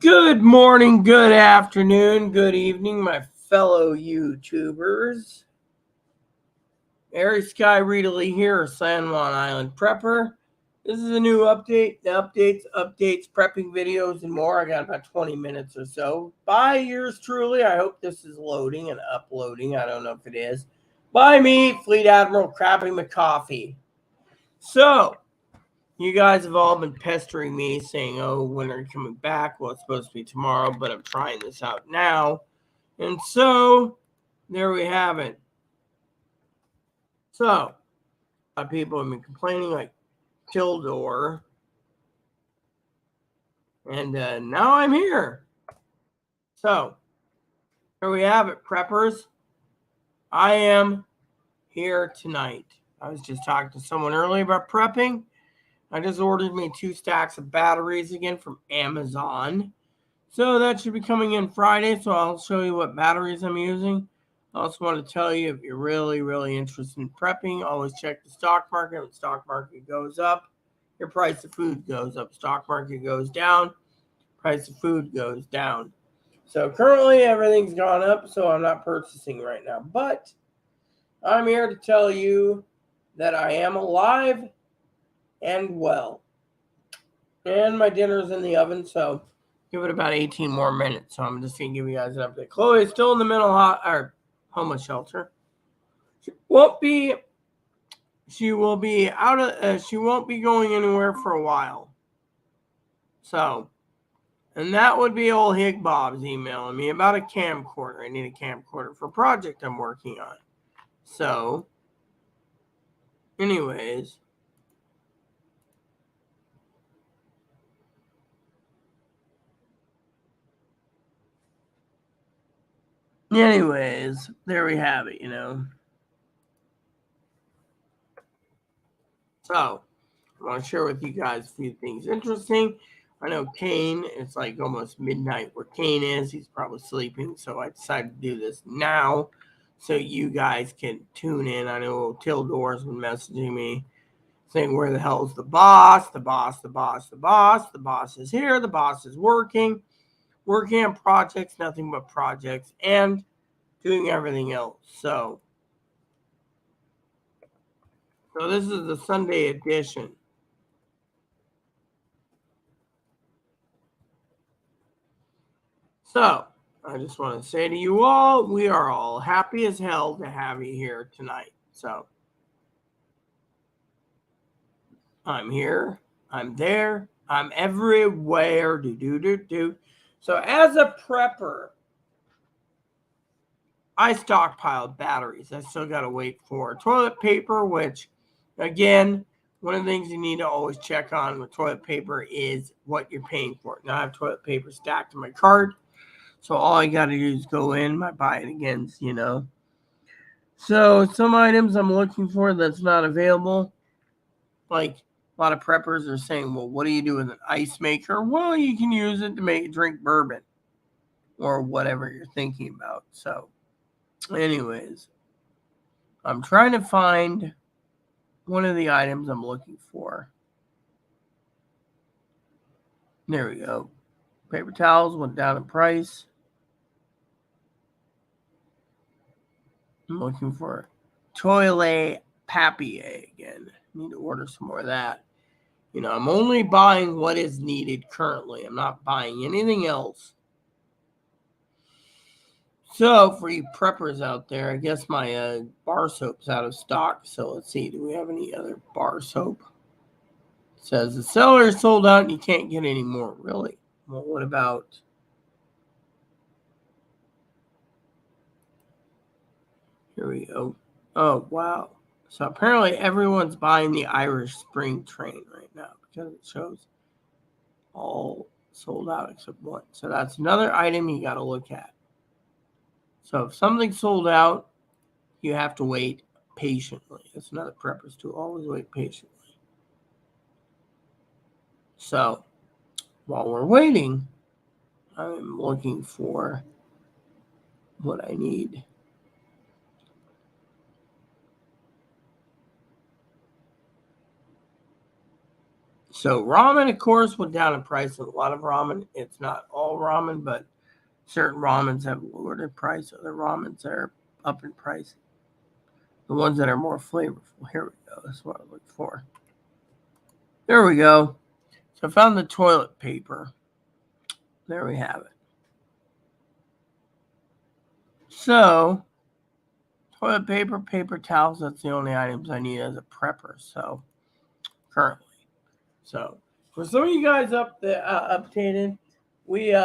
Good morning, good afternoon, good evening, my fellow YouTubers. Airy Sky Readily here, San Juan Island Prepper. This is a new update. The updates, prepping videos, and more. I got about 20 minutes or so. By yours truly. I hope this is loading and uploading. I don't know if it is. By me, Fleet Admiral Crappy McCoffee. So, you guys have all been pestering me saying, oh, when are you coming back? Well, it's supposed to be tomorrow, but I'm trying this out now. And so, there we have it. So, a lot of people have been complaining, like Tildor. And now I'm here. So, here we have it, preppers. I am here tonight. I was just talking to someone earlier about prepping. I just ordered me 2 stacks of batteries again from Amazon. So that should be coming in Friday, so I'll show you what batteries I'm using. I also want to tell you, if you're really interested in prepping, always check the stock market. When the stock market goes up, your price of food goes up. Stock market goes down, price of food goes down. So currently everything's gone up, so I'm not purchasing right now. But I'm here to tell you that I am alive and well. And my dinner's in the oven, so give it about 18 more minutes. So I'm just going to give you guys an update. Chloe is still in the mental homeless shelter. She won't be out of, she won't be going anywhere for a while. So, and that would be old Hig Bob's emailing me about a camcorder. I need a camcorder for a project I'm working on. So, anyways, there we have it, So, I want to share with you guys a few things interesting. I know Kane, it's like almost midnight where Kane is. He's probably sleeping, so I decided to do this now so you guys can tune in. I know Tildor's been messaging me saying, where the hell's the boss? The boss is here. The boss is working on projects, nothing but projects, and doing everything else. So this is the Sunday edition. So, I just want to say to you all, we are all happy as hell to have you here tonight. So, I'm here, I'm there, I'm everywhere. So, as a prepper, I stockpiled batteries. I still got to wait for toilet paper, which, again, one of the things you need to always check on with toilet paper is what you're paying for. Now, I have toilet paper stacked in my cart. So all I got to do is go in, buy it against, So some items I'm looking for that's not available, like a lot of preppers are saying, well, what do you do with an ice maker? Well, you can use it to drink bourbon or whatever you're thinking about. So anyways, I'm trying to find one of the items I'm looking for. There we go. Paper towels went down in price. I'm looking for toilet papier again. Need to order some more of that. I'm only buying what is needed currently. I'm not buying anything else. So for you preppers out there, I guess my bar soap's out of stock. So let's see. Do we have any other bar soap? It says the seller is sold out and you can't get any more. Really? Well, what about... Here we go. Oh, wow. So apparently everyone's buying the Irish Spring Train right now because it shows all sold out except one. So that's another item you got to look at. So if something's sold out, you have to wait patiently. That's another prepper's tool. Always wait patiently. So while we're waiting, I'm looking for what I need. So ramen, of course, went down in price. A lot of ramen. It's not all ramen, but certain ramens have lowered in price. Other ramens are up in price. The ones that are more flavorful. Here we go. That's what I look for. There we go. So I found the toilet paper. There we have it. So, toilet paper, paper towels, that's the only items I need as a prepper. So, currently. So, for some of you guys updated, we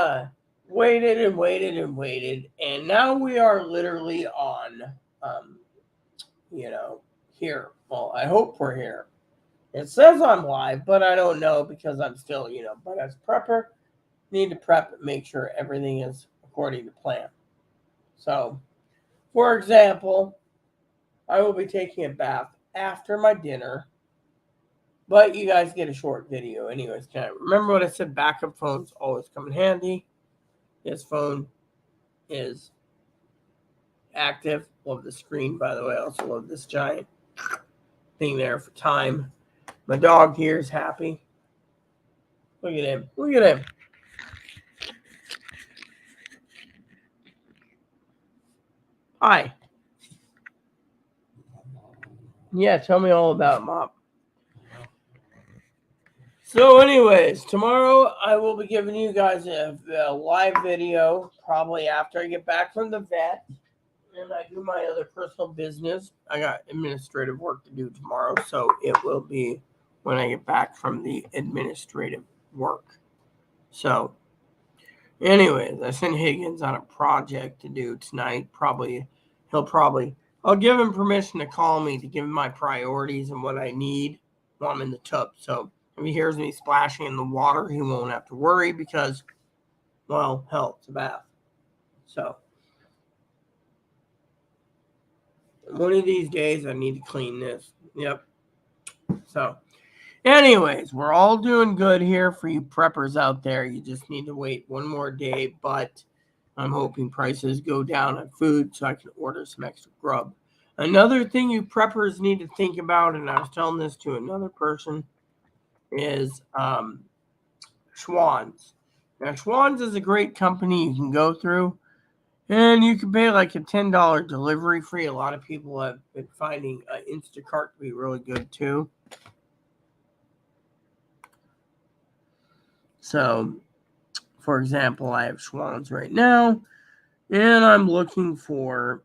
waited and waited and waited, and now we are literally on, here. Well, I hope we're here. It says I'm live, but I don't know because I'm still, but as prepper, need to prep and make sure everything is according to plan. So, for example, I will be taking a bath after my dinner, but you guys get a short video anyways. Can I remember what I said? Backup phones always come in handy. This phone is active. Love the screen, by the way. I also love this giant thing there for time. My dog here is happy. Look at him. Look at him. Hi. Yeah, tell me all about Mop. So anyways, tomorrow I will be giving you guys a live video, probably after I get back from the vet and I do my other personal business. I got administrative work to do tomorrow, so it will be when I get back from the administrative work. So anyways, I sent Higgins on a project to do tonight. I'll give him permission to call me to give him my priorities and what I need while I'm in the tub. So if he hears me splashing in the water, he won't have to worry because, well, hell, it's a bath. So one of these days I need to clean this. Yep. So anyways, we're all doing good here for you preppers out there. You just need to wait one more day, but I'm hoping prices go down on food so I can order some extra grub. Another thing you preppers need to think about, and I was telling this to another person, is Schwann's. Now, Schwann's is a great company you can go through, and you can pay like a $10 delivery fee. A lot of people have been finding Instacart to be really good too. So, for example, I have Schwann's right now, and I'm looking for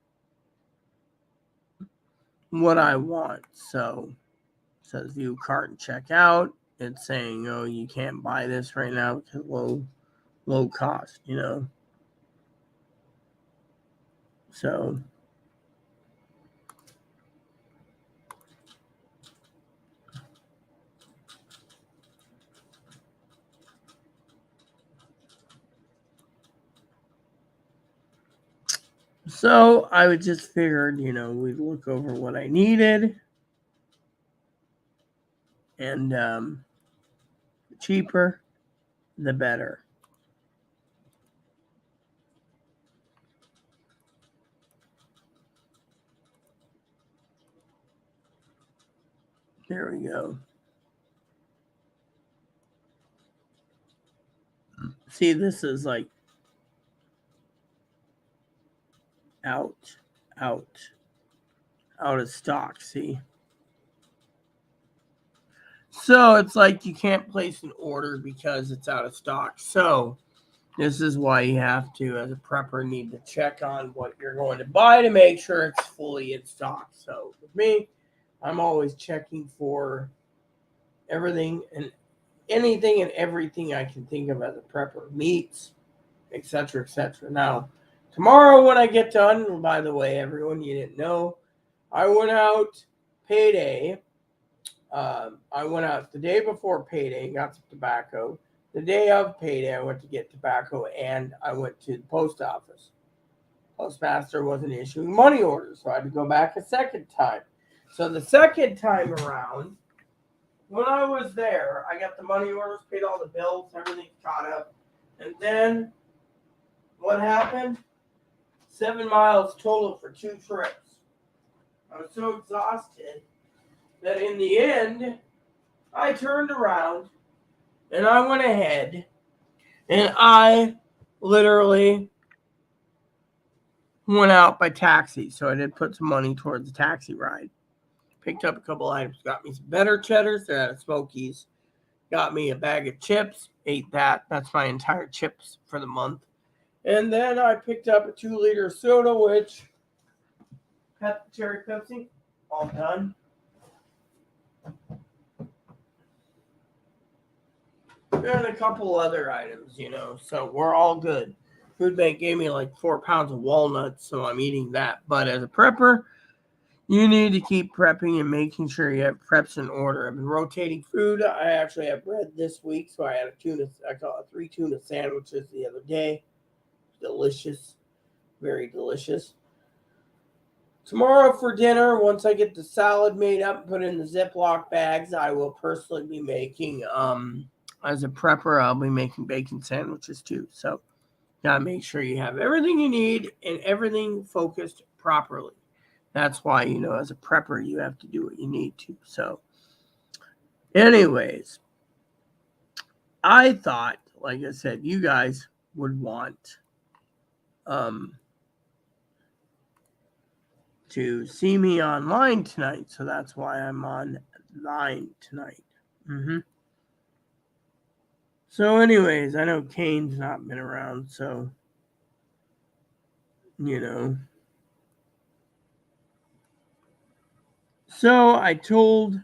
what I want. So, it says view cart and check out. It's saying, oh, you can't buy this right now because low cost, So, I would just figured, we'd look over what I needed. And the cheaper, the better. There we go. See, this is like out of stock, see? So it's like you can't place an order because it's out of stock. So this is why you have to, as a prepper, need to check on what you're going to buy to make sure it's fully in stock. So with me, I'm always checking for everything and anything and everything I can think of as a prepper. Meats, etc., etc. Now, tomorrow when I get done, by the way, everyone, you didn't know, I went out payday. I went out the day before payday, got some tobacco. The day of payday, I went to get tobacco, and I went to the post office. Postmaster wasn't issuing money orders, so I had to go back a second time. So the second time around, when I was there, I got the money orders, paid all the bills, everything caught up. And then what happened? 7 miles total for 2 trips. I was so exhausted that in the end, I turned around And I went ahead and I literally went out by taxi. So I did put some money towards the taxi ride. Picked up a couple items. Got me some better cheddars. They're out of Smokies. Got me a bag of chips. Ate that. That's my entire chips for the month. And then I picked up a 2-liter soda, which cherry Pepsi, all done. And a couple other items, so we're all good. Food Bank gave me like 4 pounds of walnuts, so I'm eating that. But as a prepper, you need to keep prepping and making sure you have preps in order. I've been rotating food. I actually have bread this week, so I had I got 3 tuna sandwiches the other day. Delicious, very delicious. Tomorrow for dinner, once I get the salad made up and put in the Ziploc bags, I will personally be making, as a prepper, I'll be making bacon sandwiches too. So, gotta make sure you have everything you need and everything focused properly. That's why, as a prepper, you have to do what you need to. So, anyways, I thought, like I said, you guys would want to see me online tonight. So that's why I'm online tonight. So, anyways, I know Kane's not been around, so, So I told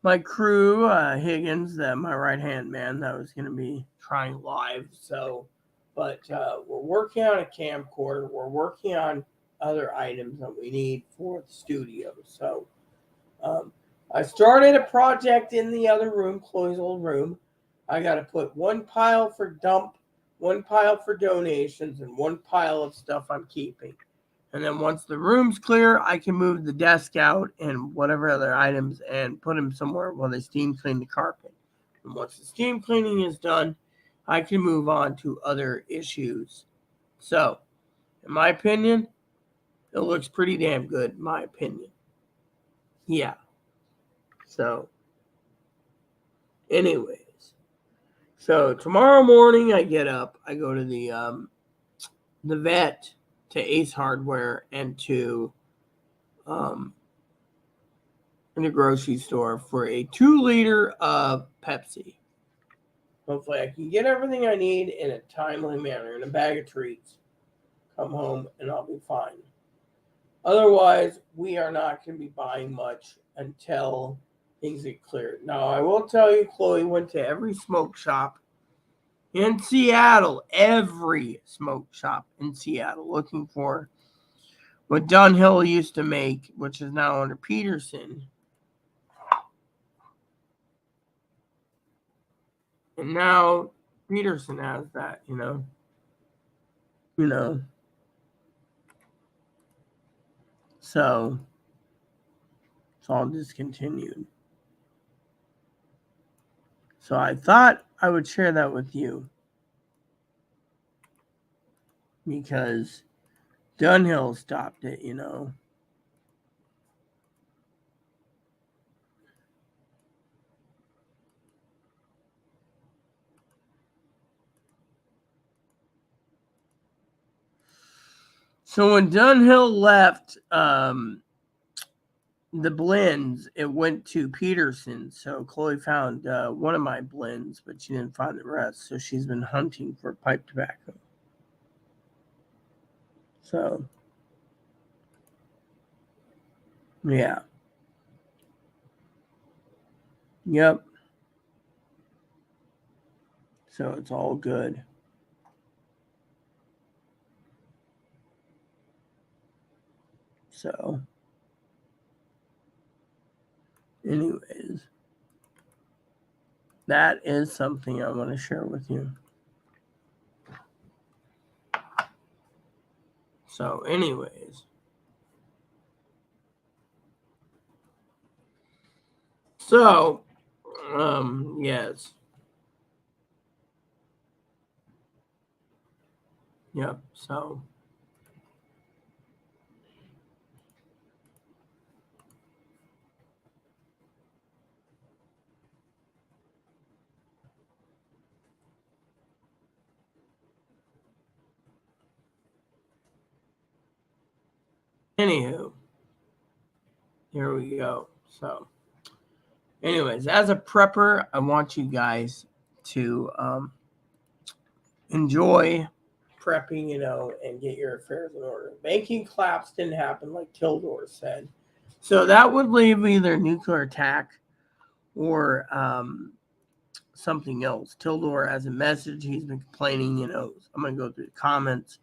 my crew, Higgins, that my right-hand man, that was going to be trying live. So, but we're working on a camcorder. We're working on other items that we need for the studio. So, I started a project in the other room, Chloe's old room. I got to put one pile for dump, one pile for donations, and one pile of stuff I'm keeping. And then once the room's clear, I can move the desk out and whatever other items and put them somewhere while they steam clean the carpet. And once the steam cleaning is done, I can move on to other issues. So, in my opinion, it looks pretty damn good, in my opinion. Yeah. So, anyways. So, tomorrow morning I get up, I go to the vet, to Ace Hardware, and to in the grocery store for a 2-liter of Pepsi. Hopefully I can get everything I need in a timely manner, in a bag of treats. Come home and I'll be fine. Otherwise, we are not going to be buying much until things get cleared. Now, I will tell you, Chloe went to every smoke shop in Seattle, every smoke shop in Seattle, looking for what Dunhill used to make, which is now under Peterson. And now Peterson has that, So it's all discontinued. So I thought I would share that with you because Dunhill stopped it, So when Dunhill left the blends, it went to Peterson. So Chloe found one of my blends, but she didn't find the rest. So she's been hunting for pipe tobacco. So, yeah. Yep. So it's all good. So, anyways, that is something I want to share with you. So, anyways. So, yes. Yep. So, Anywho, here we go. So, anyways, as a prepper, I want you guys to enjoy prepping, and get your affairs in order. Banking collapse didn't happen like Tildor said. So that would leave either nuclear attack or something else. Tildor has a message. He's been complaining, I'm going to go through the comments.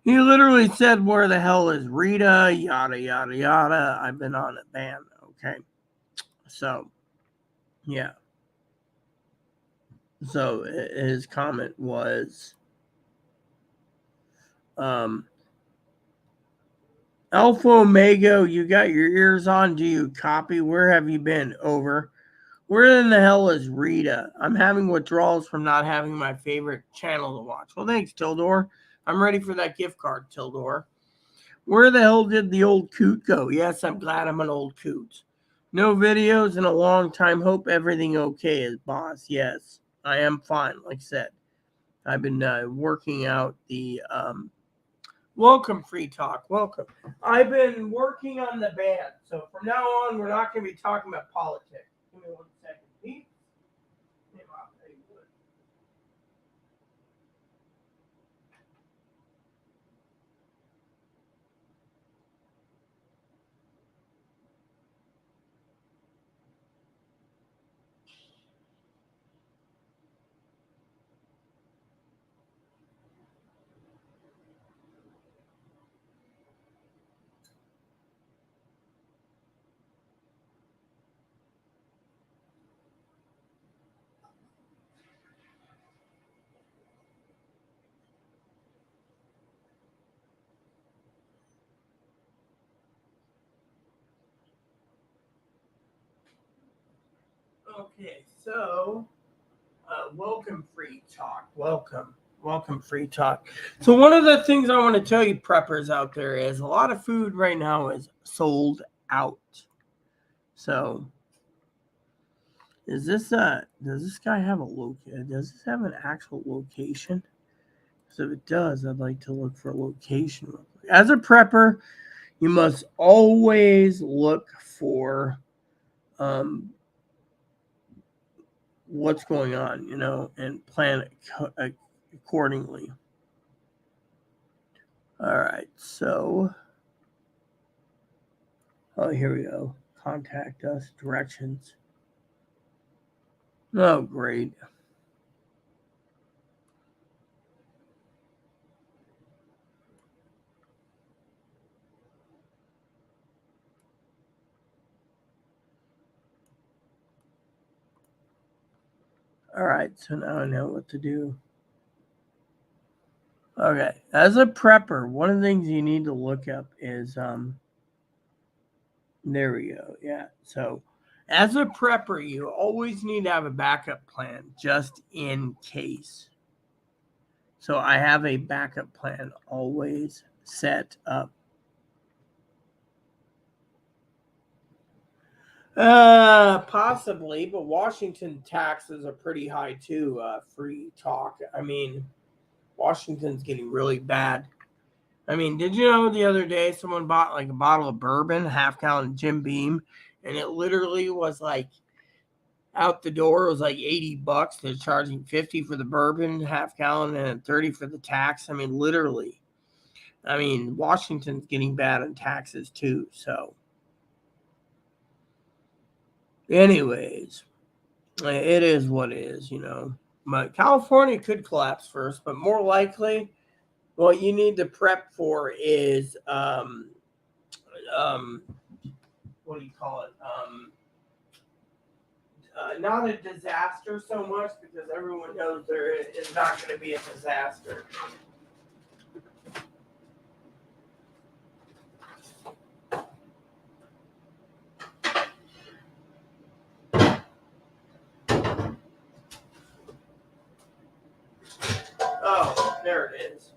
He literally said, where the hell is Rita? Yada, yada, yada. I've been on a ban. Okay. So, yeah. So his comment was, Alpha Omega, you got your ears on? Do you copy? Where have you been? Over. Where in the hell is Rita? I'm having withdrawals from not having my favorite channel to watch. Well, thanks, Tildor. I'm ready for that gift card, Tildor. Where the hell did the old coot go? Yes, I'm glad I'm an old coot. No videos in a long time. Hope everything okay is, boss. Yes, I am fine. Like I said, I've been working out the welcome, Free Talk. Welcome. I've been working on the ban. So from now on, we're not going to be talking about politics. Give me 1 second, Pete. Okay, so welcome, Free Talk. Welcome, Free Talk. So one of the things I want to tell you, preppers out there, is a lot of food right now is sold out. So, does this guy have a location? Does this have an actual location? So if it does, I'd like to look for a location. As a prepper, you must always look for what's going on, and plan accordingly. All right, so here we go. Contact us, directions. Oh, great. All right, so now I know what to do. Okay, as a prepper, one of the things you need to look up is there we go. Yeah, so as a prepper, you always need to have a backup plan just in case. So I have a backup plan always set up. Possibly, but Washington taxes are pretty high too. Free Talk. I mean, Washington's getting really bad. I mean, did you know the other day someone bought like a bottle of bourbon, half gallon Jim Beam, and it literally was like out the door. It was like $80. They're charging $50 for the bourbon, half gallon, and $30 for the tax. I mean, literally. I mean, Washington's getting bad on taxes too. So, anyways, it is what it is, But California could collapse first, but more likely, what you need to prep for is what do you call it? Not a disaster so much, because everyone knows there is not going to be a disaster. Oh, there it is.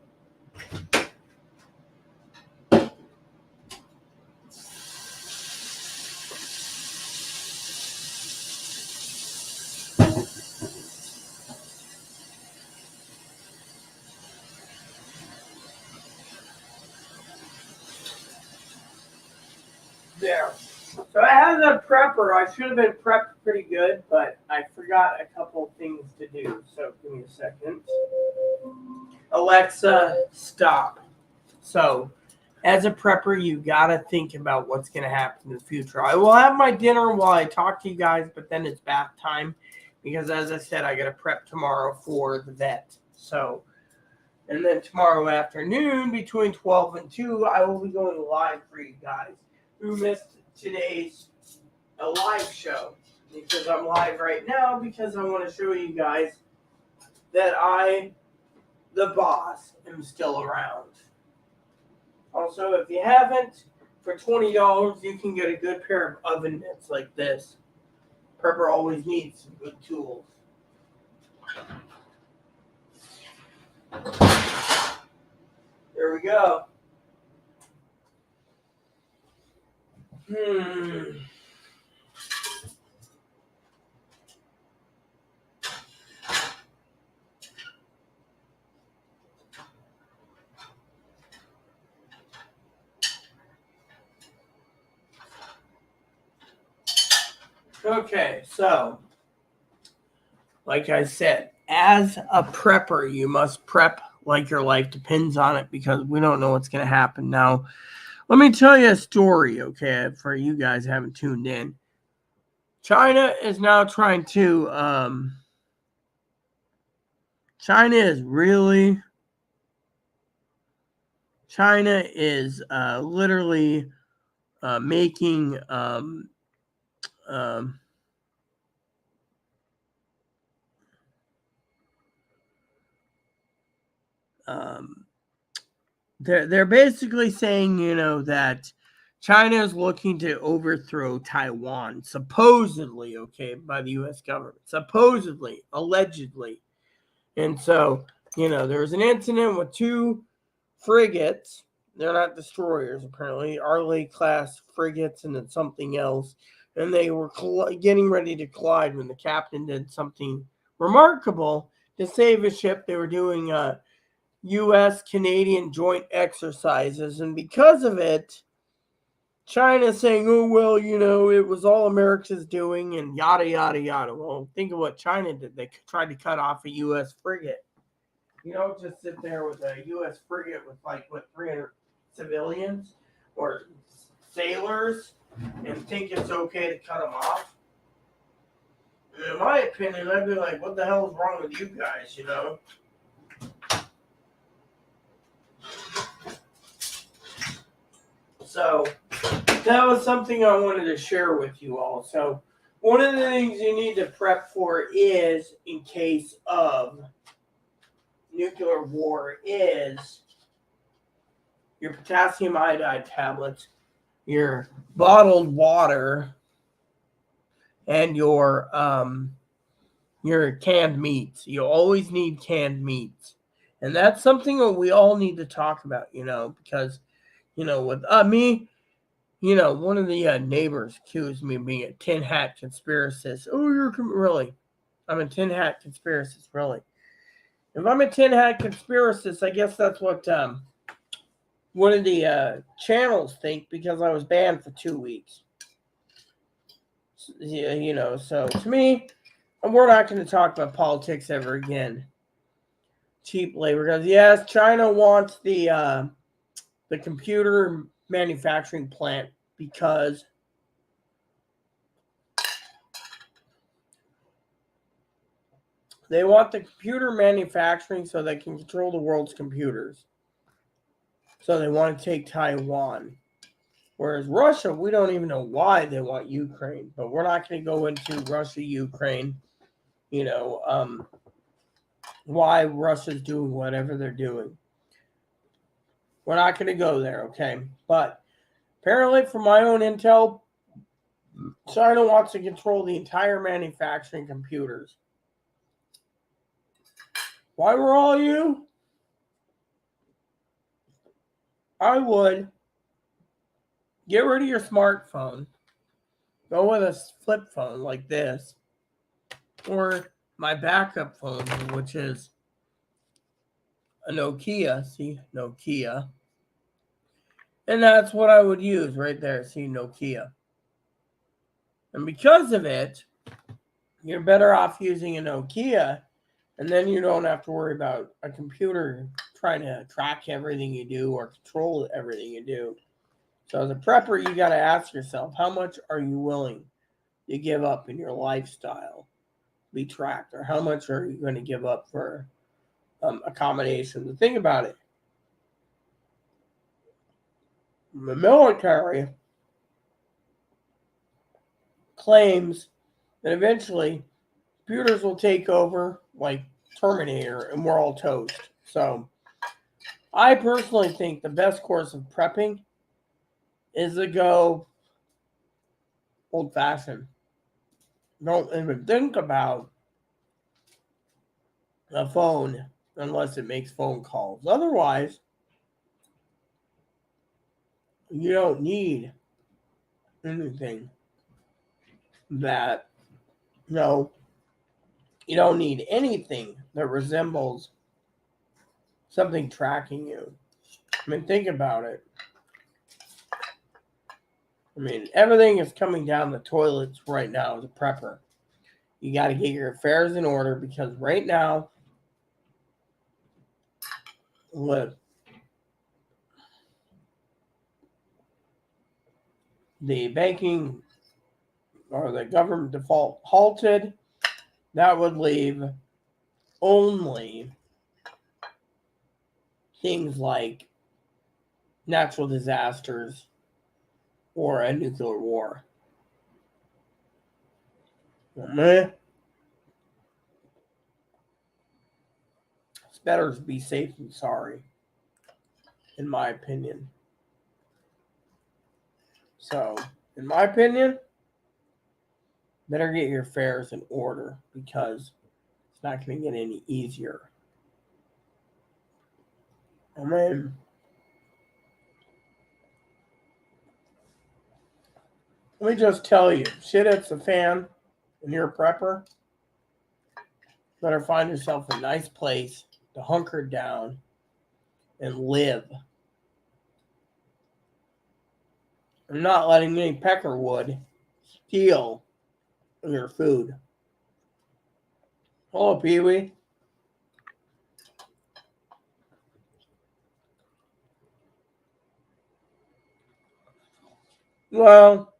There. So as a prepper, I should have been prepped pretty good, but I forgot a couple things to do. So give me a second. Alexa, stop. So as a prepper, you got to think about what's going to happen in the future. I will have my dinner while I talk to you guys, but then it's bath time because, as I said, I got to prep tomorrow for the vet. So, and then tomorrow afternoon between 12 and 2, I will be going live for you guys who missed today's live show because I'm live right now because I want to show you guys that I, the boss, am still around. Also, if you haven't, for $20, you can get a good pair of oven mitts like this. Prepper always needs some good tools. There we go. Okay, so, like I said, as a prepper, you must prep like your life depends on it because we don't know what's going to happen. Now, let me tell you a story, okay, for you guys who haven't tuned in. China is now trying to, China is literally making they're basically saying, that China is looking to overthrow Taiwan, supposedly, okay, by the U.S. government, supposedly, allegedly. And so, there was an incident with 2 frigates. They're not destroyers, apparently, Arleigh-class frigates and then something else. And they were getting ready to collide when the captain did something remarkable to save his ship. They were doing U.S.-Canadian joint exercises. And because of it, China's saying, oh, well, it was all America's doing and yada, yada, yada. Well, think of what China did. They tried to cut off a U.S. frigate. You don't just sit there with a U.S. frigate with 300 civilians or sailors and think it's okay to cut them off. And in my opinion, I'd be like, what the hell is wrong with you guys, So that was something I wanted to share with you all. So one of the things you need to prep for is, in case of nuclear war, is your potassium iodide tablets, your bottled water, and your canned meats. You always need canned meats. And that's something that we all need to talk about, because, with me, one of the neighbors accused me of being a tin hat conspiracist. Oh, really? I'm a tin hat conspiracist, really. If I'm a tin hat conspiracist, I guess that's what one of the channels think because I was banned for 2 weeks. Yeah, so to me, we're not going to talk about politics ever again. Cheap labor, because yes, China wants the computer manufacturing plant because they want the computer manufacturing so they can control the world's computers. So they want to take Taiwan. Whereas Russia, we don't even know why they want Ukraine, but we're not going to go into Russia, Ukraine, why Russia's doing whatever they're doing. We're not going to go there, okay? But apparently, from my own intel, China wants to control the entire manufacturing computers. Why were all you? I would get rid of your smartphone. Go with a flip phone like this. Or my backup phone, which is a Nokia. See, Nokia. And that's what I would use right there. See, Nokia. And because of it, you're better off using a Nokia, and then you don't have to worry about a computer trying to track everything you do or control everything you do. So as a prepper, you got to ask yourself, how much are you willing to give up in your lifestyle to be tracked, or how much are you going to give up for accommodations? Think about it. The military claims that eventually computers will take over like Terminator and we're all toast. So I personally think the best course of prepping is to go old fashioned. Don't even think about a phone unless it makes phone calls. Otherwise, you don't need anything that, no, you don't need anything that resembles something tracking you. I mean, think about it. I mean, everything is coming down the toilets right now as a prepper. You got to get your affairs in order because right now, with the banking or the government default halted, that would leave only things like natural disasters or a nuclear war. It's better to be safe than sorry, in my opinion. So, in my opinion, better get your affairs in order because it's not going to get any easier. I mean, let me just tell you, shit hits the fan and you're a prepper, better find yourself a nice place to hunker down and live. I'm not letting any peckerwood steal your food. Hello, Pee-wee. Well,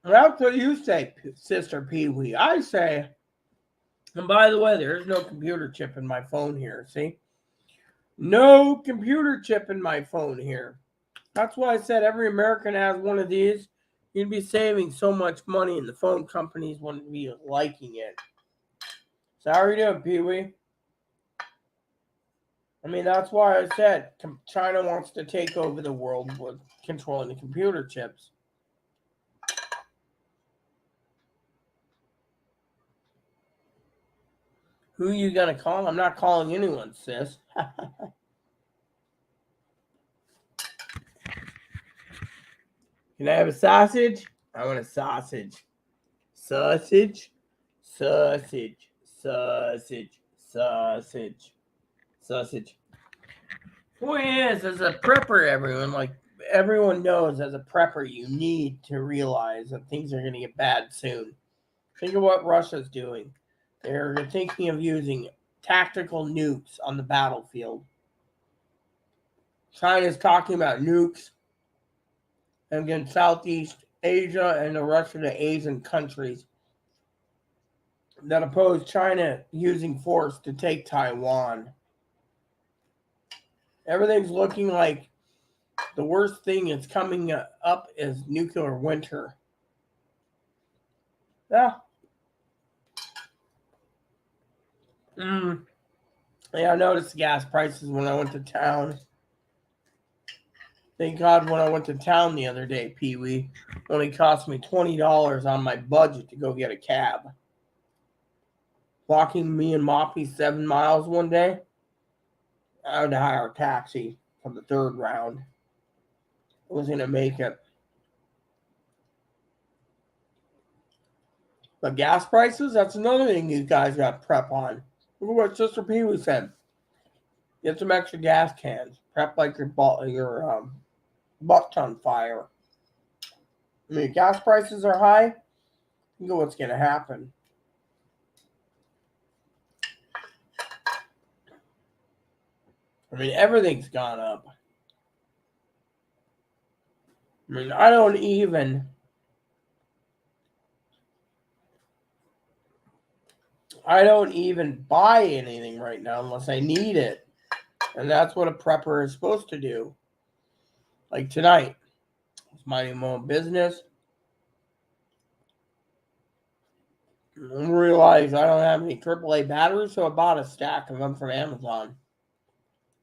that's what you say, Sister Pee-wee. I say, and by the way, there's no computer chip in my phone here, see? No computer chip in my phone here. That's why I said every American has one of these. You'd be saving so much money and the phone companies wouldn't be liking it. So how are you doing, Pee-wee? I mean, that's why I said China wants to take over the world with controlling the computer chips. Who are you going to call? I'm not calling anyone, sis. Can I have a sausage? I want a sausage. Sausage, sausage, sausage, sausage, sausage. Point is, as a prepper, everyone knows as a prepper, you need to realize that things are going to get bad soon. Think of what Russia's doing. They're thinking of using tactical nukes on the battlefield. China's talking about nukes against Southeast Asia and the rest of the Asian countries that oppose China using force to take Taiwan. Everything's looking like the worst thing that's coming up is nuclear winter. Yeah. Yeah, I noticed the gas prices when I went to town. Thank God when I went to town the other day, Pee-wee, only cost me $20 on my budget to go get a cab. Walking me and Moppy 7 miles one day, I had to hire a taxi for the third round. I was going to make it. But gas prices, that's another thing you guys got to prep on. Look at what Sister Pee-wee said. Get some extra gas cans. Prep like your butt on fire. I mean, gas prices are high. Think of what's going to happen. I mean, everything's gone up. I mean, I don't even buy anything right now unless I need it. And that's what a prepper is supposed to do. Like tonight, I was minding my own business. I realized I don't have any AAA batteries, so I bought a stack of them from Amazon.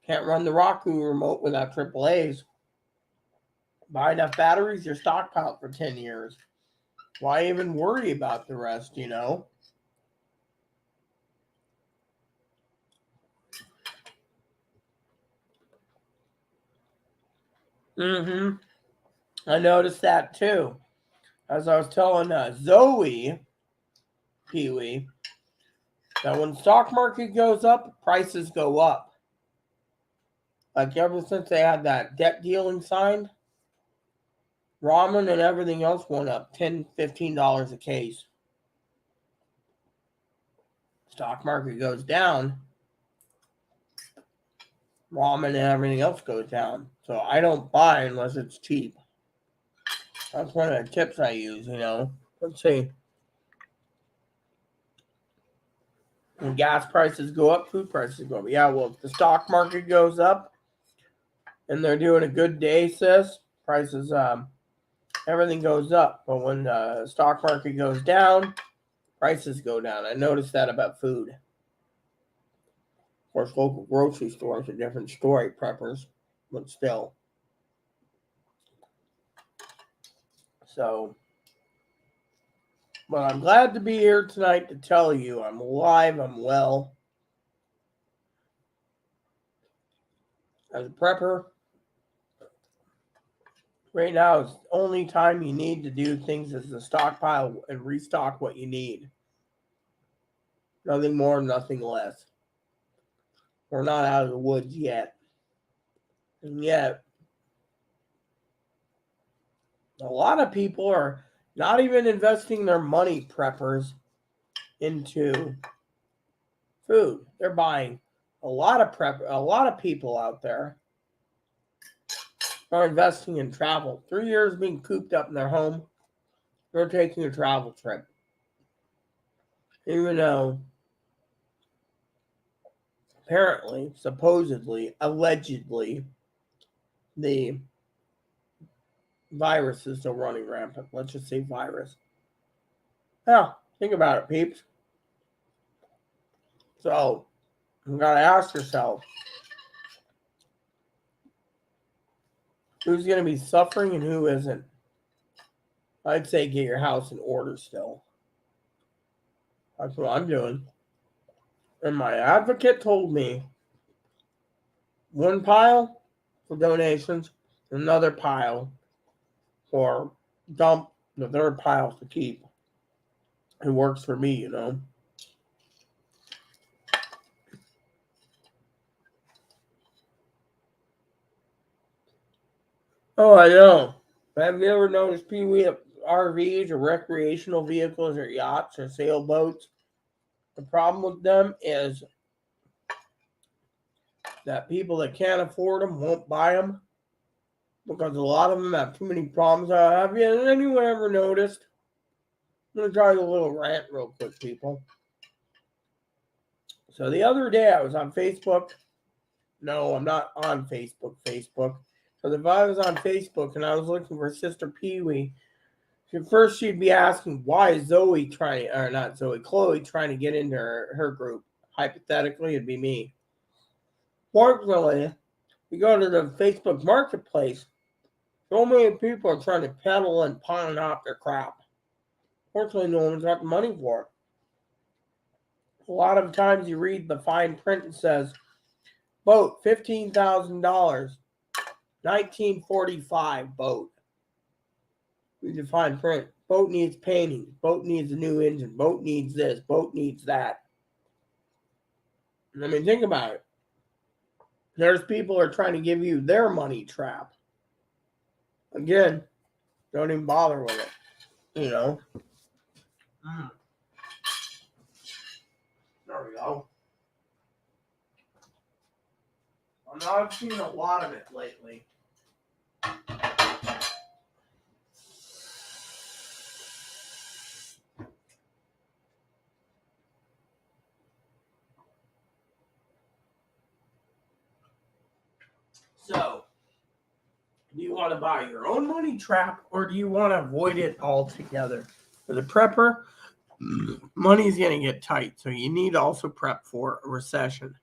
Can't run the Roku remote without AAAs. Buy enough batteries, you're stockpiled for 10 years. Why even worry about the rest, you know? I noticed that too. As I was telling Zoe, Pee-wee, that when the stock market goes up, prices go up. Like ever since they had that debt dealing signed, ramen and everything else went up $10, $15 a case. Stock market goes down, ramen and everything else goes down. So I don't buy unless it's cheap. That's one of the tips I use, you know. Let's see. When gas prices go up, food prices go up. Yeah, well, if the stock market goes up and they're doing a good day, sis, prices, everything goes up. But when the stock market goes down, prices go down. I noticed that about food. Of course, local grocery stores are a different story, preppers, but still. So, but I'm glad to be here tonight to tell you I'm alive, I'm well. As a prepper, right now is the only time you need to do things is to stockpile and restock what you need. Nothing more, nothing less. We're not out of the woods yet. And yet, a lot of people are not even investing their money, preppers, into food. They're buying a lot of people out there are investing in travel. 3 years being cooped up in their home, they're taking a travel trip. Even though apparently, supposedly, allegedly, the virus is still running rampant. Let's just say virus. Now, think about it, peeps. So, you gotta ask yourself, who's gonna be suffering and who isn't? I'd say get your house in order still. That's what I'm doing. And my advocate told me one pile for donations, another pile for dump, the third pile to keep. It works for me, you know. Oh, I know. Have you ever noticed Pee-wee RVs or recreational vehicles or yachts or sailboats? The problem with them is that people that can't afford them won't buy them because a lot of them have too many problems. Have anyone ever noticed? I'm going to try a little rant real quick, people. So the other day I was on Facebook. No, I'm not on Facebook. So if I was on Facebook and I was looking for Sister Pee-wee, first she'd be asking, why is Chloe trying to get into her group? Hypothetically, it'd be me. Fortunately, you go to the Facebook marketplace, so many people are trying to peddle and pawn off their crap. Fortunately, no one's got the money for it. A lot of times you read the fine print and says, boat, $15,000, 1945 boat. Read the fine print. Boat needs painting. Boat needs a new engine. Boat needs this. Boat needs that. I mean, think about it. There's people who are trying to give you their money trap. Again, don't even bother with it. You know. There we go. Well, now I've seen a lot of it lately. So, do you want to buy your own money trap or do you want to avoid it altogether? For the prepper, money's going to get tight, so you need to also prep for a recession.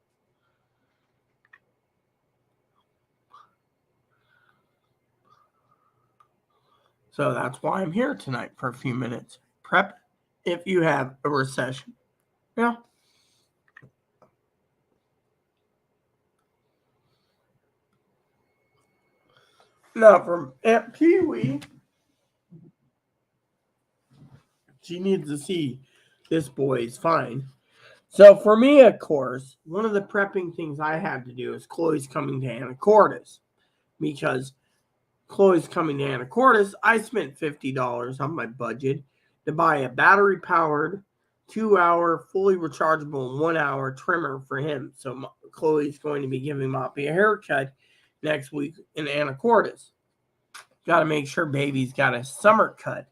So that's why I'm here tonight for a few minutes. Prep if you have a recession. Yeah. Now, from Aunt Pee-wee, she needs to see this boy is fine. So for me, of course, one of the prepping things I had to do is Chloe's coming to Anacortes. Because Chloe's coming to Anacortes, I spent $50 on my budget to buy a battery-powered, 2-hour, fully rechargeable, 1-hour trimmer for him. So Chloe's going to be giving Moppy a haircut next week in Anacortes. Got to make sure baby's got a summer cut.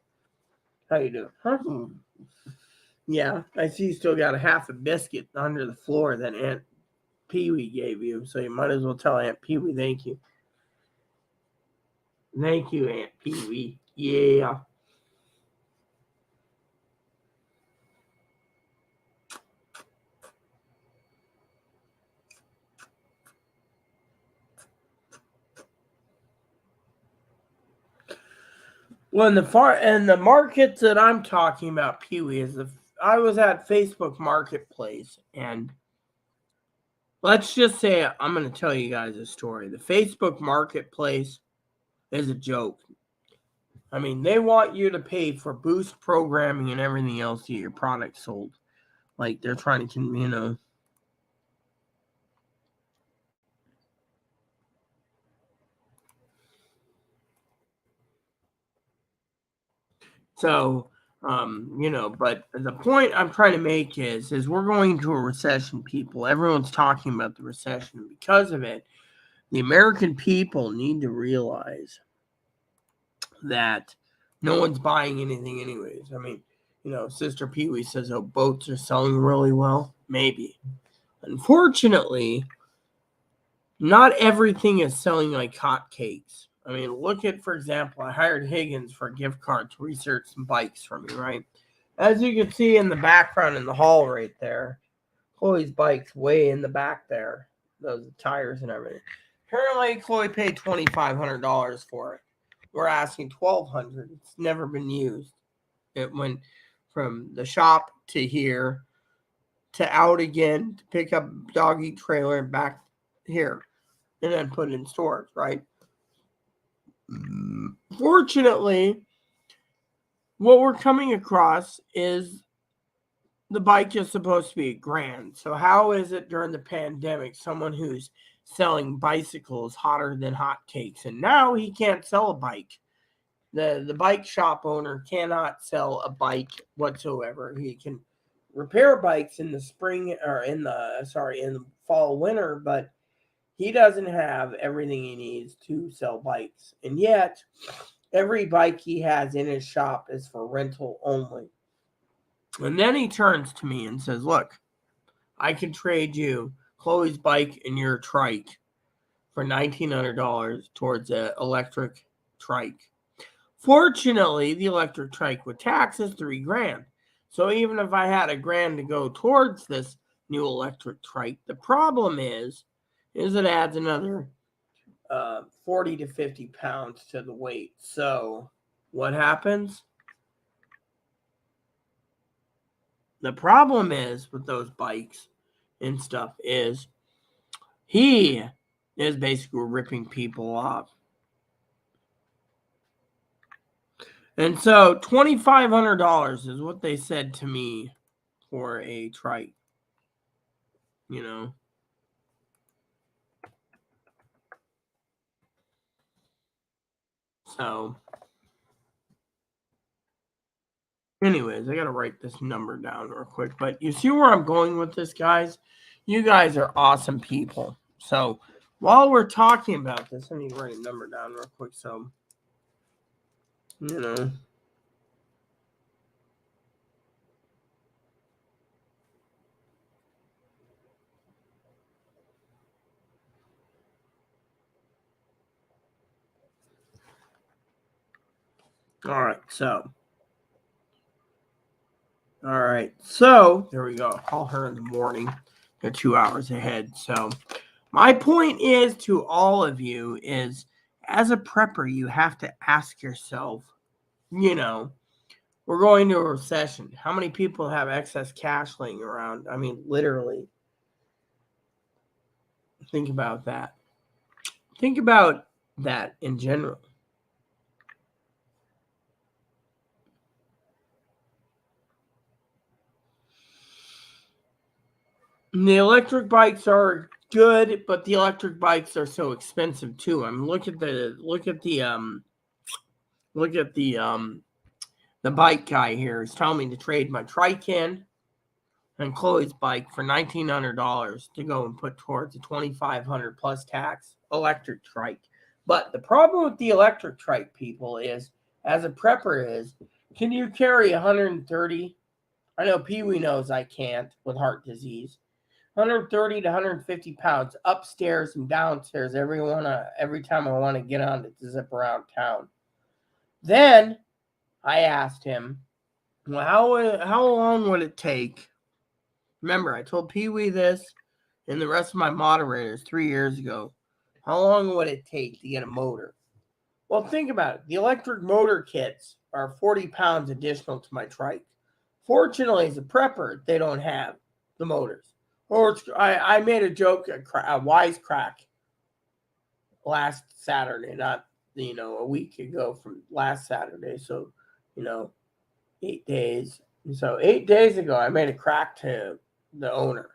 How you doing? Huh? Yeah, I see you still got a half a biscuit under the floor that Aunt Pee-wee gave you, so you might as well tell Aunt Pee-wee thank you. Thank you, Aunt Pee-wee. Yeah. Well, in the markets that I'm talking about, Pee-wee, is I was at Facebook Marketplace, and let's just say I'm going to tell you guys a story. The Facebook Marketplace is a joke. I mean, they want you to pay for boost programming and everything else to get your product sold. Like they're trying to, So, but the point I'm trying to make is we're going to a recession, people. Everyone's talking about the recession. And because of it, the American people need to realize that no one's buying anything anyways. I mean, Sister Pee-wee says, oh, boats are selling really well. Maybe. Unfortunately, not everything is selling like hotcakes. I mean, look at, for example, I hired Higgins for a gift card to research some bikes for me, right? As you can see in the background in the hall right there, Chloe's bike's way in the back there. Those tires and everything. Apparently, Chloe paid $2,500 for it. We're asking $1,200. It's never been used. It went from the shop to here to out again to pick up doggy trailer and back here and then put it in storage, right? Fortunately, what we're coming across is the bike is supposed to be $1,000. So how is it during the pandemic someone who's selling bicycles hotter than hotcakes, and now he can't sell a bike? The bike shop owner cannot sell a bike whatsoever. He can repair bikes in the spring or in the fall winter, but he doesn't have everything he needs to sell bikes. And yet, every bike he has in his shop is for rental only. And then he turns to me and says, look, I can trade you Chloe's bike and your trike for $1,900 towards an electric trike. Fortunately, the electric trike with tax is $3,000. So even if I had $1,000 to go towards this new electric trike, the problem is it adds another 40 to 50 pounds to the weight. So what happens? The problem is with those bikes and stuff is he is basically ripping people off. And so $2,500 is what they said to me for a trike. So, anyways, I got to write this number down real quick. But you see where I'm going with this, guys? You guys are awesome people. So, while we're talking about this, I need to write a number down real quick. So, you know. All right. So there we go. I'll call her in the morning. They're 2 hours ahead. So my point is to all of you is as a prepper, you have to ask yourself, you know, we're going to a recession. How many people have excess cash laying around? I mean, literally. Think about that. Think about that in general. And the electric bikes are good, but the electric bikes are so expensive too. I mean, look at the bike guy here is telling me to trade my Trican and Chloe's bike for $1,900 to go and put towards a $2,500 plus tax electric trike. But the problem with the electric trike, people, is as a prepper is, can you carry 130? I know Pee Wee knows I can't with heart disease. 130 to 150 pounds upstairs and downstairs every time I want to get on it to zip around town. Then I asked him, well, how long would it take? Remember, I told Pee Wee this and the rest of my moderators 3 years ago. How long would it take to get a motor? Well, think about it. The electric motor kits are 40 pounds additional to my trike. Fortunately, as a prepper, they don't have the motors. Or I made a joke, a wisecrack last Saturday, not a week ago from last Saturday. So 8 days. So 8 days ago, I made a crack to the owner.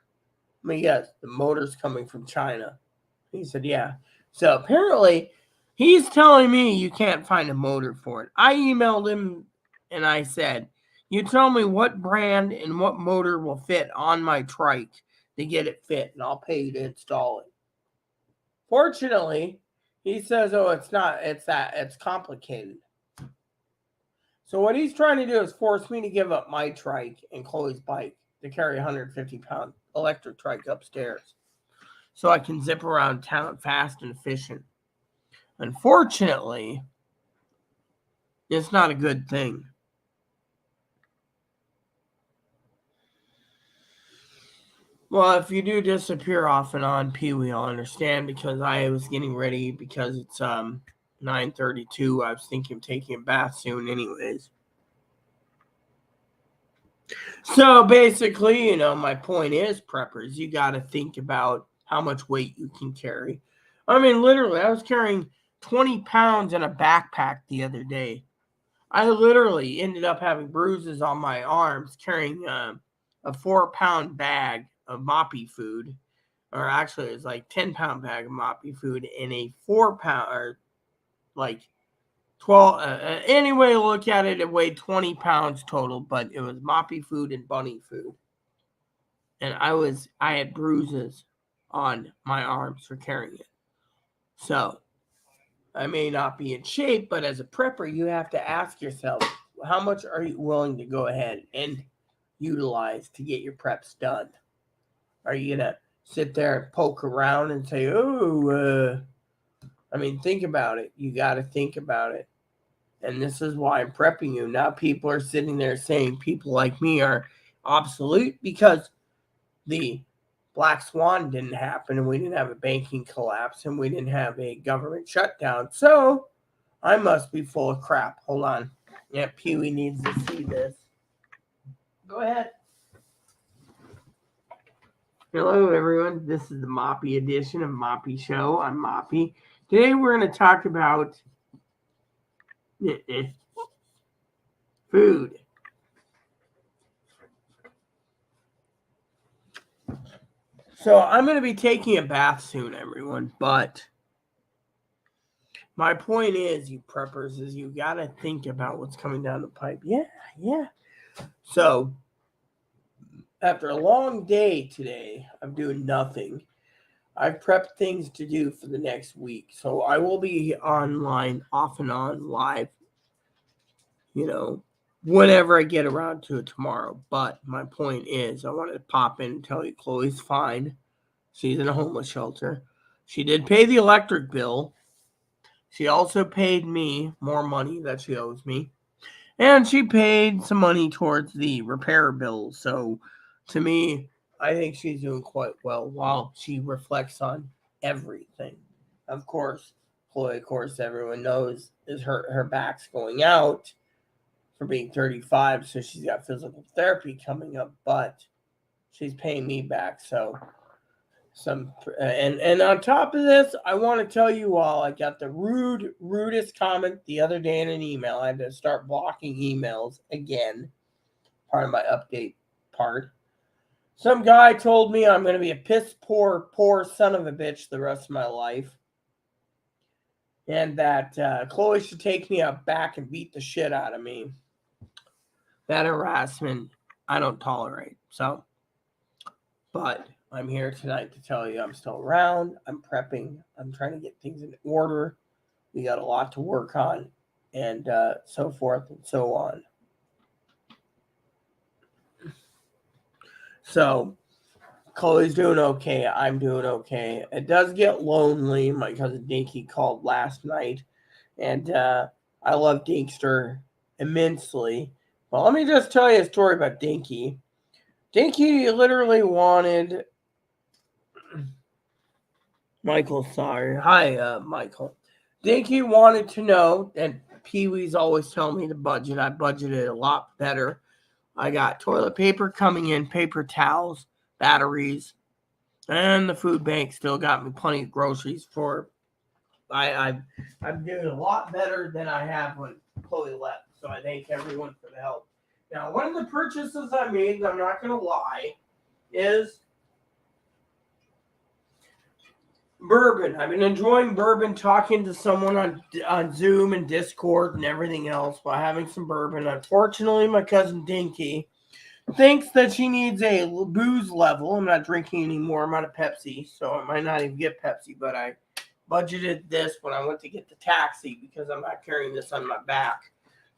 I mean, yes, the motor's coming from China. He said, yeah. So apparently, he's telling me you can't find a motor for it. I emailed him and I said, you tell me what brand and what motor will fit on my trike to get it fit, and I'll pay you to install it. Fortunately, he says, oh, it's complicated. So what he's trying to do is force me to give up my trike and Chloe's bike to carry a 150-pound electric trike upstairs so I can zip around town fast and efficient. Unfortunately, it's not a good thing. Well, if you do disappear off and on, Pee Wee, I'll understand because I was getting ready because it's 9:32. I was thinking of taking a bath soon anyways. So basically, my point is, preppers, you got to think about how much weight you can carry. I mean, literally, I was carrying 20 pounds in a backpack the other day. I literally ended up having bruises on my arms carrying a 4-pound bag of Moppy food. Or actually, it was like 10-pound bag of Moppy food and a 4-pound, or like 12. Any way to look at it, it weighed 20 pounds total, but it was Moppy food and bunny food. And I had bruises on my arms for carrying it. So I may not be in shape, but as a prepper, you have to ask yourself, how much are you willing to go ahead and utilize to get your preps done? Are you going to sit there and poke around and say, think about it. You got to think about it. And this is why I'm prepping you. Now people are sitting there saying people like me are obsolete because the Black Swan didn't happen and we didn't have a banking collapse and we didn't have a government shutdown. So I must be full of crap. Hold on. Yeah, Pee Wee needs to see this. Go ahead. Hello, everyone. This is the Moppy edition of Moppy Show. I'm Moppy. Today we're going to talk about food. So I'm going to be taking a bath soon, everyone. But My point is, you preppers, is you got to think about what's coming down the pipe. Yeah. So, after a long day today, I'm doing nothing. I've prepped things to do for the next week. So, I will be online, off and on, live, whenever I get around to it tomorrow. But my point is, I wanted to pop in and tell you Chloe's fine. She's in a homeless shelter. She did pay the electric bill. She also paid me more money that she owes me. And she paid some money towards the repair bill. So to me, I think she's doing quite well while she reflects on everything. Of course, Chloe, everyone knows, is her back's going out for being 35, so she's got physical therapy coming up, but she's paying me back. So and on top of this, I want to tell you all, I got the rudest comment the other day in an email. I had to start blocking emails again, part of my update part. Some guy told me I'm going to be a piss poor son of a bitch the rest of my life, and that Chloe should take me out back and beat the shit out of me. That harassment I don't tolerate. So, but I'm here tonight to tell you I'm still around. I'm prepping. I'm trying to get things in order. We got a lot to work on, and so forth and so on. So, Chloe's doing okay. I'm doing okay. It does get lonely. My cousin Dinky called last night, and I love Dinkster immensely. Well, let me just tell you a story about Dinky. Dinky literally wanted Michael, sorry. Hi, Michael. Dinky wanted to know, and Pee-wee's always telling me to budget. I budgeted a lot better. I got toilet paper coming in, paper towels, batteries, and the food bank still got me plenty of groceries for. I'm doing a lot better than I have when Chloe left. So I thank everyone for the help. Now, one of the purchases I made, I'm not going to lie, is bourbon. I've been enjoying bourbon, talking to someone on Zoom and Discord and everything else while having some bourbon. Unfortunately, my cousin Dinky thinks that she needs a booze level. I'm not drinking anymore. I'm out of Pepsi, so I might not even get Pepsi, but I budgeted this when I went to get the taxi because I'm not carrying this on my back.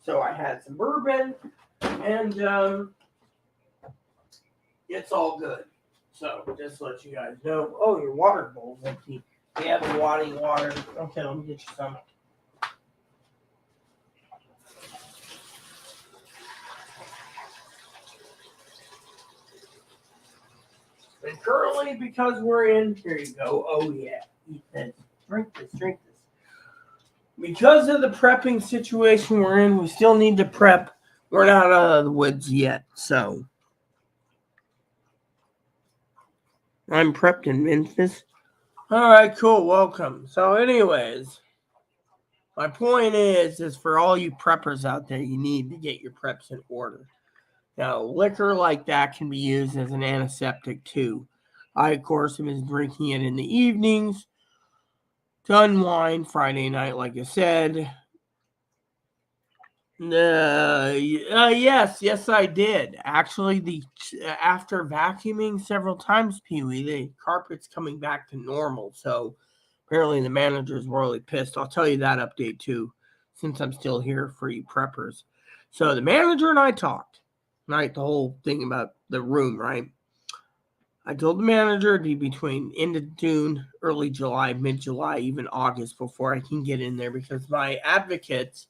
So I had some bourbon, and it's all good. So just to let you guys know. Oh, your water bowl's empty. We have a wanting water. Okay, let me get you some. And currently, because we're in, here you go. Oh yeah, eat this. Drink this. Because of the prepping situation we're in, we still need to prep. We're not out of the woods yet, so I'm prepped in Memphis. All right, cool. Welcome. So, anyways, my point is for all you preppers out there, you need to get your preps in order. Now, liquor like that can be used as an antiseptic too. I, of course, am drinking it in the evenings to unwind. Friday night, like I said. Yes, I did. Actually, after vacuuming several times, Pee-wee, the carpet's coming back to normal. So apparently the manager's royally pissed. I'll tell you that update too, since I'm still here for you preppers. So the manager and I talked, right? The whole thing about the room, right? I told the manager it'd be between end of June, early July, mid-July, even August before I can get in there because my advocates,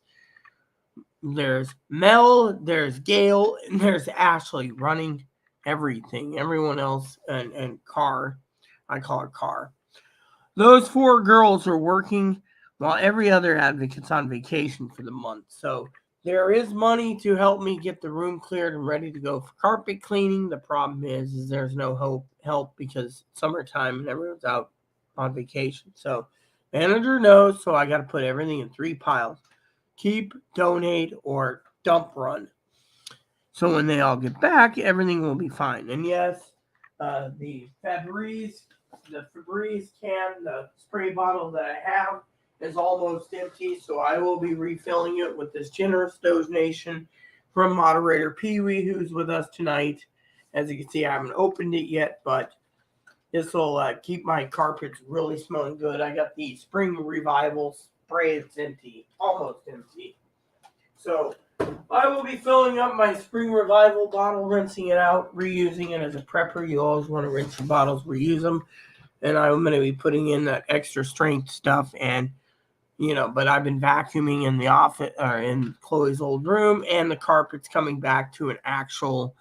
there's Mel, there's Gail, and there's Ashley running everything. Everyone else, and Car, I call her Car. Those four girls are working while every other advocate's on vacation for the month. So there is money to help me get the room cleared and ready to go for carpet cleaning. The problem is there's no help because it's summertime and everyone's out on vacation. So manager knows, so I got to put everything in 3 piles. Keep, donate, or dump run. So when they all get back, everything will be fine. And yes, the Febreze can, the spray bottle that I have, is almost empty, so I will be refilling it with this generous donation from moderator Pee Wee, who's with us tonight. As you can see, I haven't opened it yet, but this will keep my carpets really smelling good. I got the Spring Revival spray. It's empty, almost empty. So I will be filling up my Spring Revival bottle, rinsing it out, reusing it as a prepper. You always want to rinse your bottles, reuse them. And I'm going to be putting in that extra strength stuff. And, but I've been vacuuming in the office or in Chloe's old room, and the carpet's coming back to an actual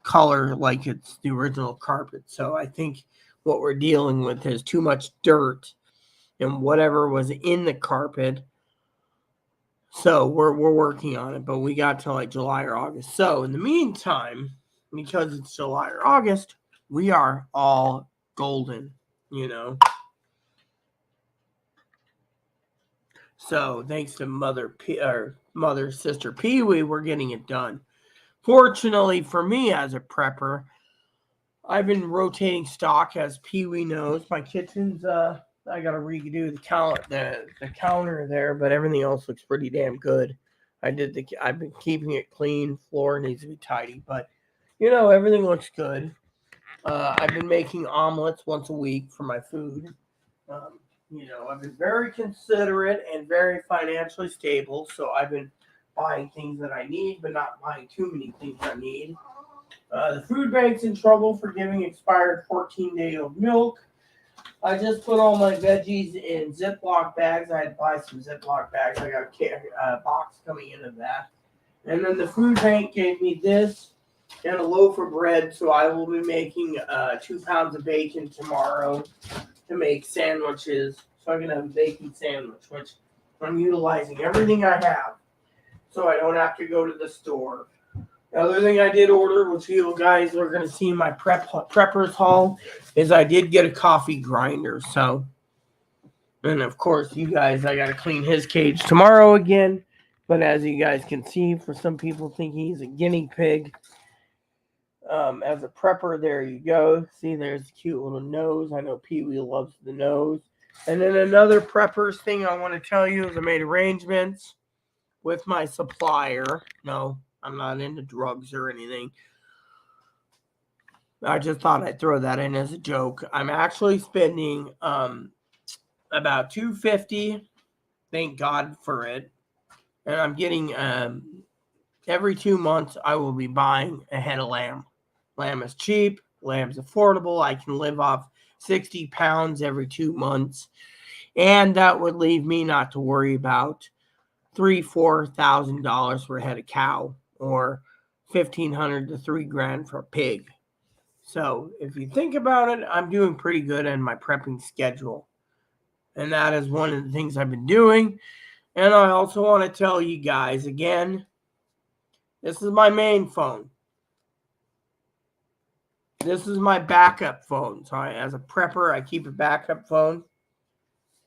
color like it's the original carpet. So I think what we're dealing with is too much dirt and whatever was in the carpet. So we're working on it, but we got to like July or August. So in the meantime, because it's July or August, we are all golden, So thanks to mother sister Pee Wee, we're getting it done. Fortunately for me as a prepper, I've been rotating stock, as Pee Wee knows. My kitchen's I gotta redo the counter there, but everything else looks pretty damn good. I've been keeping it clean. Floor needs to be tidy, but everything looks good. I've been making omelets once a week for my food. I've been very considerate and very financially stable, so I've been buying things that I need, but not buying too many things I need. The food bank's in trouble for giving expired 14-day-old milk. I just put all my veggies in Ziploc bags. I had to buy some Ziploc bags. I got a box coming in of that. And then the food bank gave me this and a loaf of bread, so I will be making 2 pounds of bacon tomorrow to make sandwiches. So I'm going to have a bacon sandwich, which I'm utilizing everything I have so I don't have to go to the store. The other thing I did order, which you guys are going to see in my preppers haul, is I did get a coffee grinder. So, and of course, you guys, I got to clean his cage tomorrow again. But as you guys can see, for some people think he's a guinea pig. As a prepper, there you go. See, there's a cute little nose. I know Pee Wee loves the nose. And then another preppers thing I want to tell you is I made arrangements with my supplier. No, I'm not into drugs or anything. I just thought I'd throw that in as a joke. I'm actually spending about $250. Thank God for it. And I'm getting every 2 months I will be buying a head of lamb. Lamb is cheap. Lamb's affordable. I can live off 60 pounds every 2 months. And that would leave me not to worry about $3,000-$4,000 for a head of cow, or $1,500 to $3,000 for a pig. So if you think about it, I'm doing pretty good in my prepping schedule. And that is one of the things I've been doing. And I also want to tell you guys again, this is my main phone. This is my backup phone. So as a prepper, I keep a backup phone.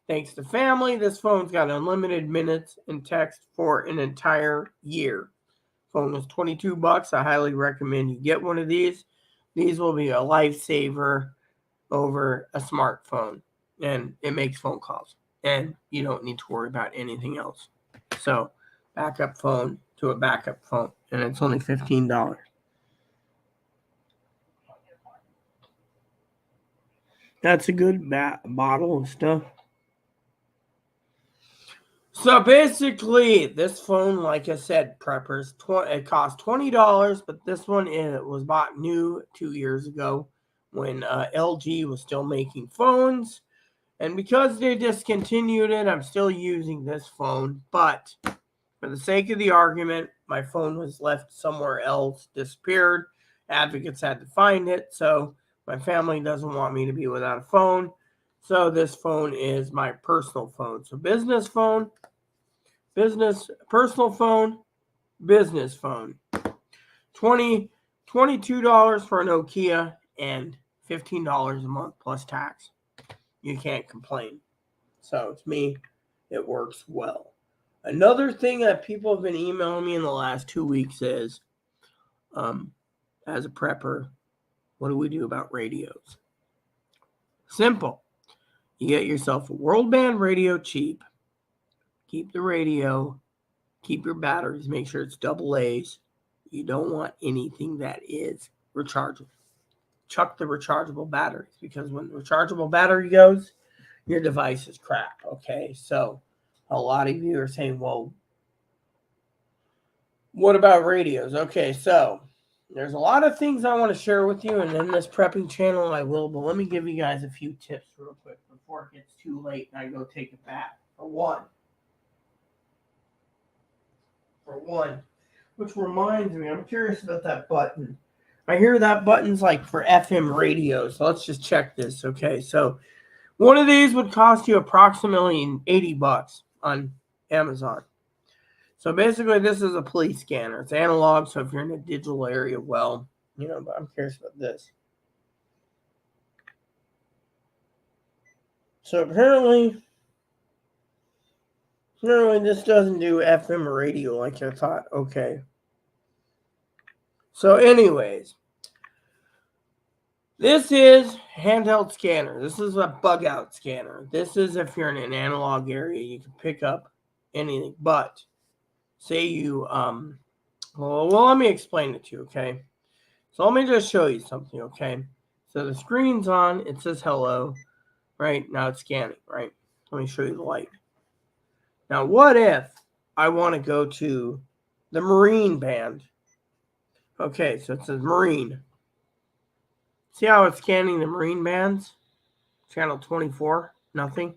Thanks to family, this phone's got unlimited minutes and text for an entire year. Phone is $22. I highly recommend you get one of these. These will be a lifesaver over a smartphone, and it makes phone calls, and you don't need to worry about anything else. So, backup phone to a backup phone, and it's only $15. That's a good bottle and stuff. So basically, this phone, like I said, preppers, it cost $20, but this one was bought new 2 years ago when LG was still making phones. And because they discontinued it, I'm still using this phone. But for the sake of the argument, my phone was left somewhere else, disappeared. Advocates had to find it, so my family doesn't want me to be without a phone. So this phone is my personal phone. So business phone, business, personal phone, business phone. $22 for a Nokia and $15 a month plus tax. You can't complain. So to me, it works well. Another thing that people have been emailing me in the last 2 weeks is, as a prepper, what do we do about radios? Simple. You get yourself a world band radio cheap. Keep the radio. Keep your batteries. Make sure it's double A's. You don't want anything that is rechargeable. Chuck the rechargeable batteries, because when the rechargeable battery goes, your device is crap. Okay, so a lot of you are saying, well, what about radios? Okay, so there's a lot of things I want to share with you, and in this prepping channel I will, but let me give you guys a few tips real quick before it gets too late and I go take a bath. For one, which reminds me, I'm curious about that button. I hear that button's like for FM radios. So let's just check this. Okay, so one of these would cost you approximately $80 on Amazon. So basically, this is a police scanner. It's analog, so if you're in a digital area, well, but I'm curious about this. So apparently this doesn't do FM radio like I thought. Okay. So anyways, this is handheld scanner. This is a bug out scanner. This is if you're in an analog area, you can pick up anything. But say you, well, let me explain it to you, okay? So let me just show you something, okay? So the screen's on. It says hello, right? Now it's scanning, right? Let me show you the light. Now, what if I want to go to the Marine band? Okay, so it says Marine. See how it's scanning the Marine bands? Channel 24, nothing.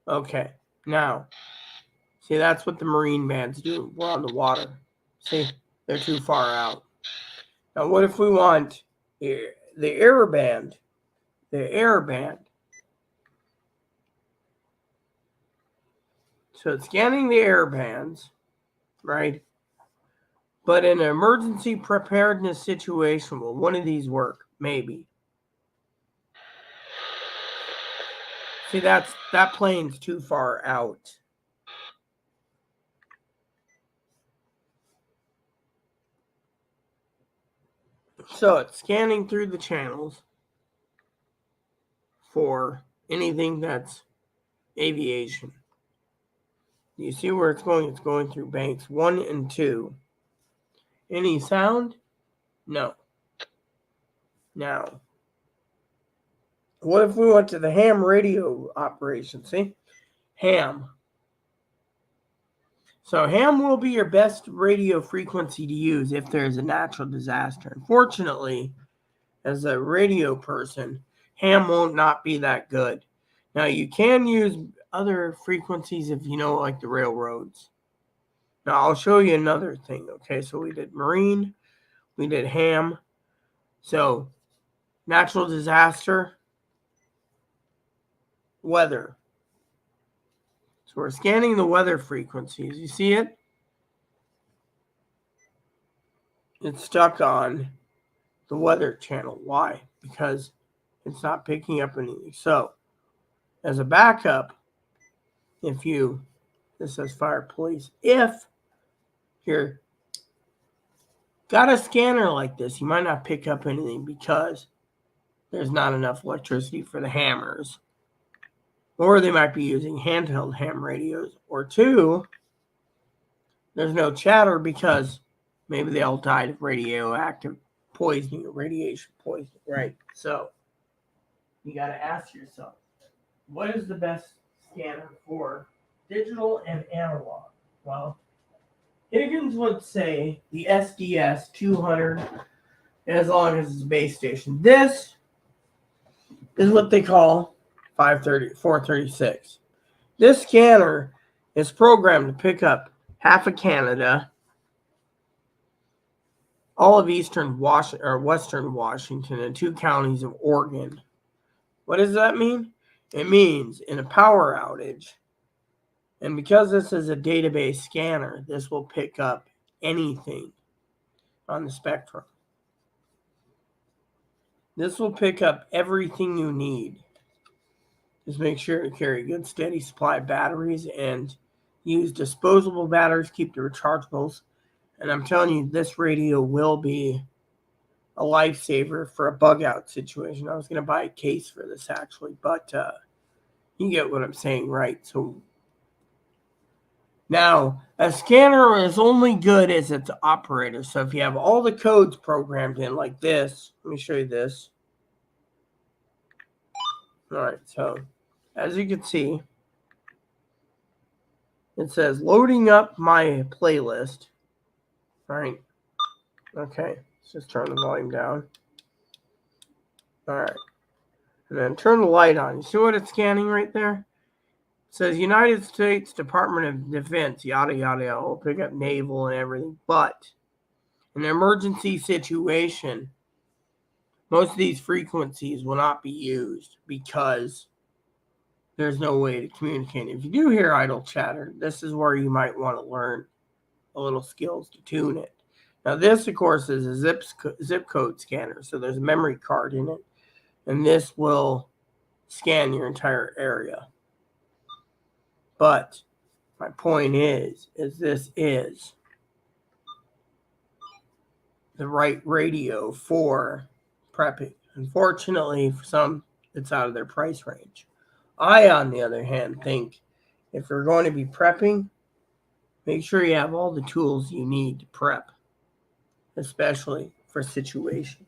Okay, now, see, that's what the Marine bands do. We're on the water. See, they're too far out. Now, what if we want the air band? The air band. So it's scanning the air bands, right? But in an emergency preparedness situation, will one of these work? Maybe. See, that plane's too far out. So it's scanning through the channels for anything that's aviation. You see where it's going? It's going through banks 1 and 2. Any sound? No. Now, what if we went to the ham radio operation? See? Ham. So ham will be your best radio frequency to use if there's a natural disaster. Unfortunately, as a radio person, ham won't not be that good. Now, you can use other frequencies if you know, like the railroads. Now, I'll show you another thing, okay? So we did Marine, we did ham. So, natural disaster, weather. So we're scanning the weather frequencies. You see it? It's stuck on the weather channel. Why? Because it's not picking up anything. So, as a backup, this says fire police, if you're got a scanner like this, you might not pick up anything because there's not enough electricity for the hammers. Or they might be using handheld ham radios. Or 2, there's no chatter because maybe they all died of radioactive poisoning or radiation poisoning, right? So you got to ask yourself, what is the best scanner for digital and analog? Well, Higgins would say the SDS 200, as long as it's a base station. This is what they call 436. This scanner is programmed to pick up half of Canada, all of Western Washington, and 2 counties of Oregon. What does that mean? It means in a power outage, and because this is a database scanner, this will pick up anything on the spectrum. This will pick up everything you need. Just make sure to carry a good steady supply of batteries and use disposable batteries. Keep the rechargeables. And I'm telling you, this radio will be a lifesaver for a bug out situation. I was going to buy a case for this actually, but you get what I'm saying, right? So now a scanner is only good as its operator. So if you have all the codes programmed in like this, let me show you this. All right, so as you can see, it says loading up my playlist. All right. Okay, let's just turn the volume down. All right. And then turn the light on. You see what it's scanning right there? It says United States Department of Defense, yada, yada, yada. We'll pick up naval and everything. But in an emergency situation, most of these frequencies will not be used because there's no way to communicate. If you do hear idle chatter, this is where you might want to learn a little skills to tune it. Now, this, of course, is a zip code scanner, so there's a memory card in it, and this will scan your entire area. But my point is this is the right radio for prepping. Unfortunately, for some, it's out of their price range. I, on the other hand, think if you're going to be prepping, make sure you have all the tools you need to prep, especially for situations.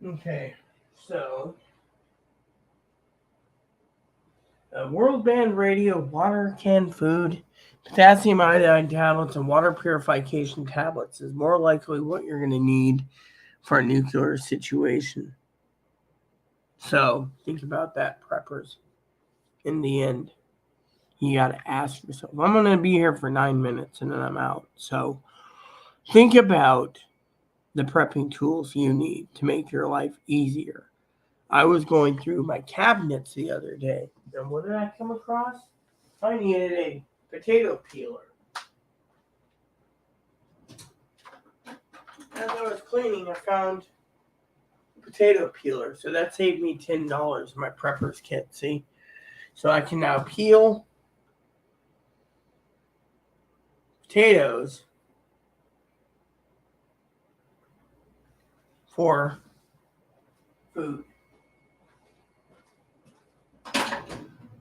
Okay, so World Band Radio, water, canned food, potassium iodine tablets, and water purification tablets is more likely what you're going to need for a nuclear situation. So think about that, preppers. In the end, you got to ask yourself, I'm going to be here for 9 minutes and then I'm out. So think about the prepping tools you need to make your life easier. I was going through my cabinets the other day, and what did I come across? I needed a potato peeler. As I was cleaning, I found a potato peeler, so that saved me $10 in my prepper's kit, see? So I can now peel potatoes for food.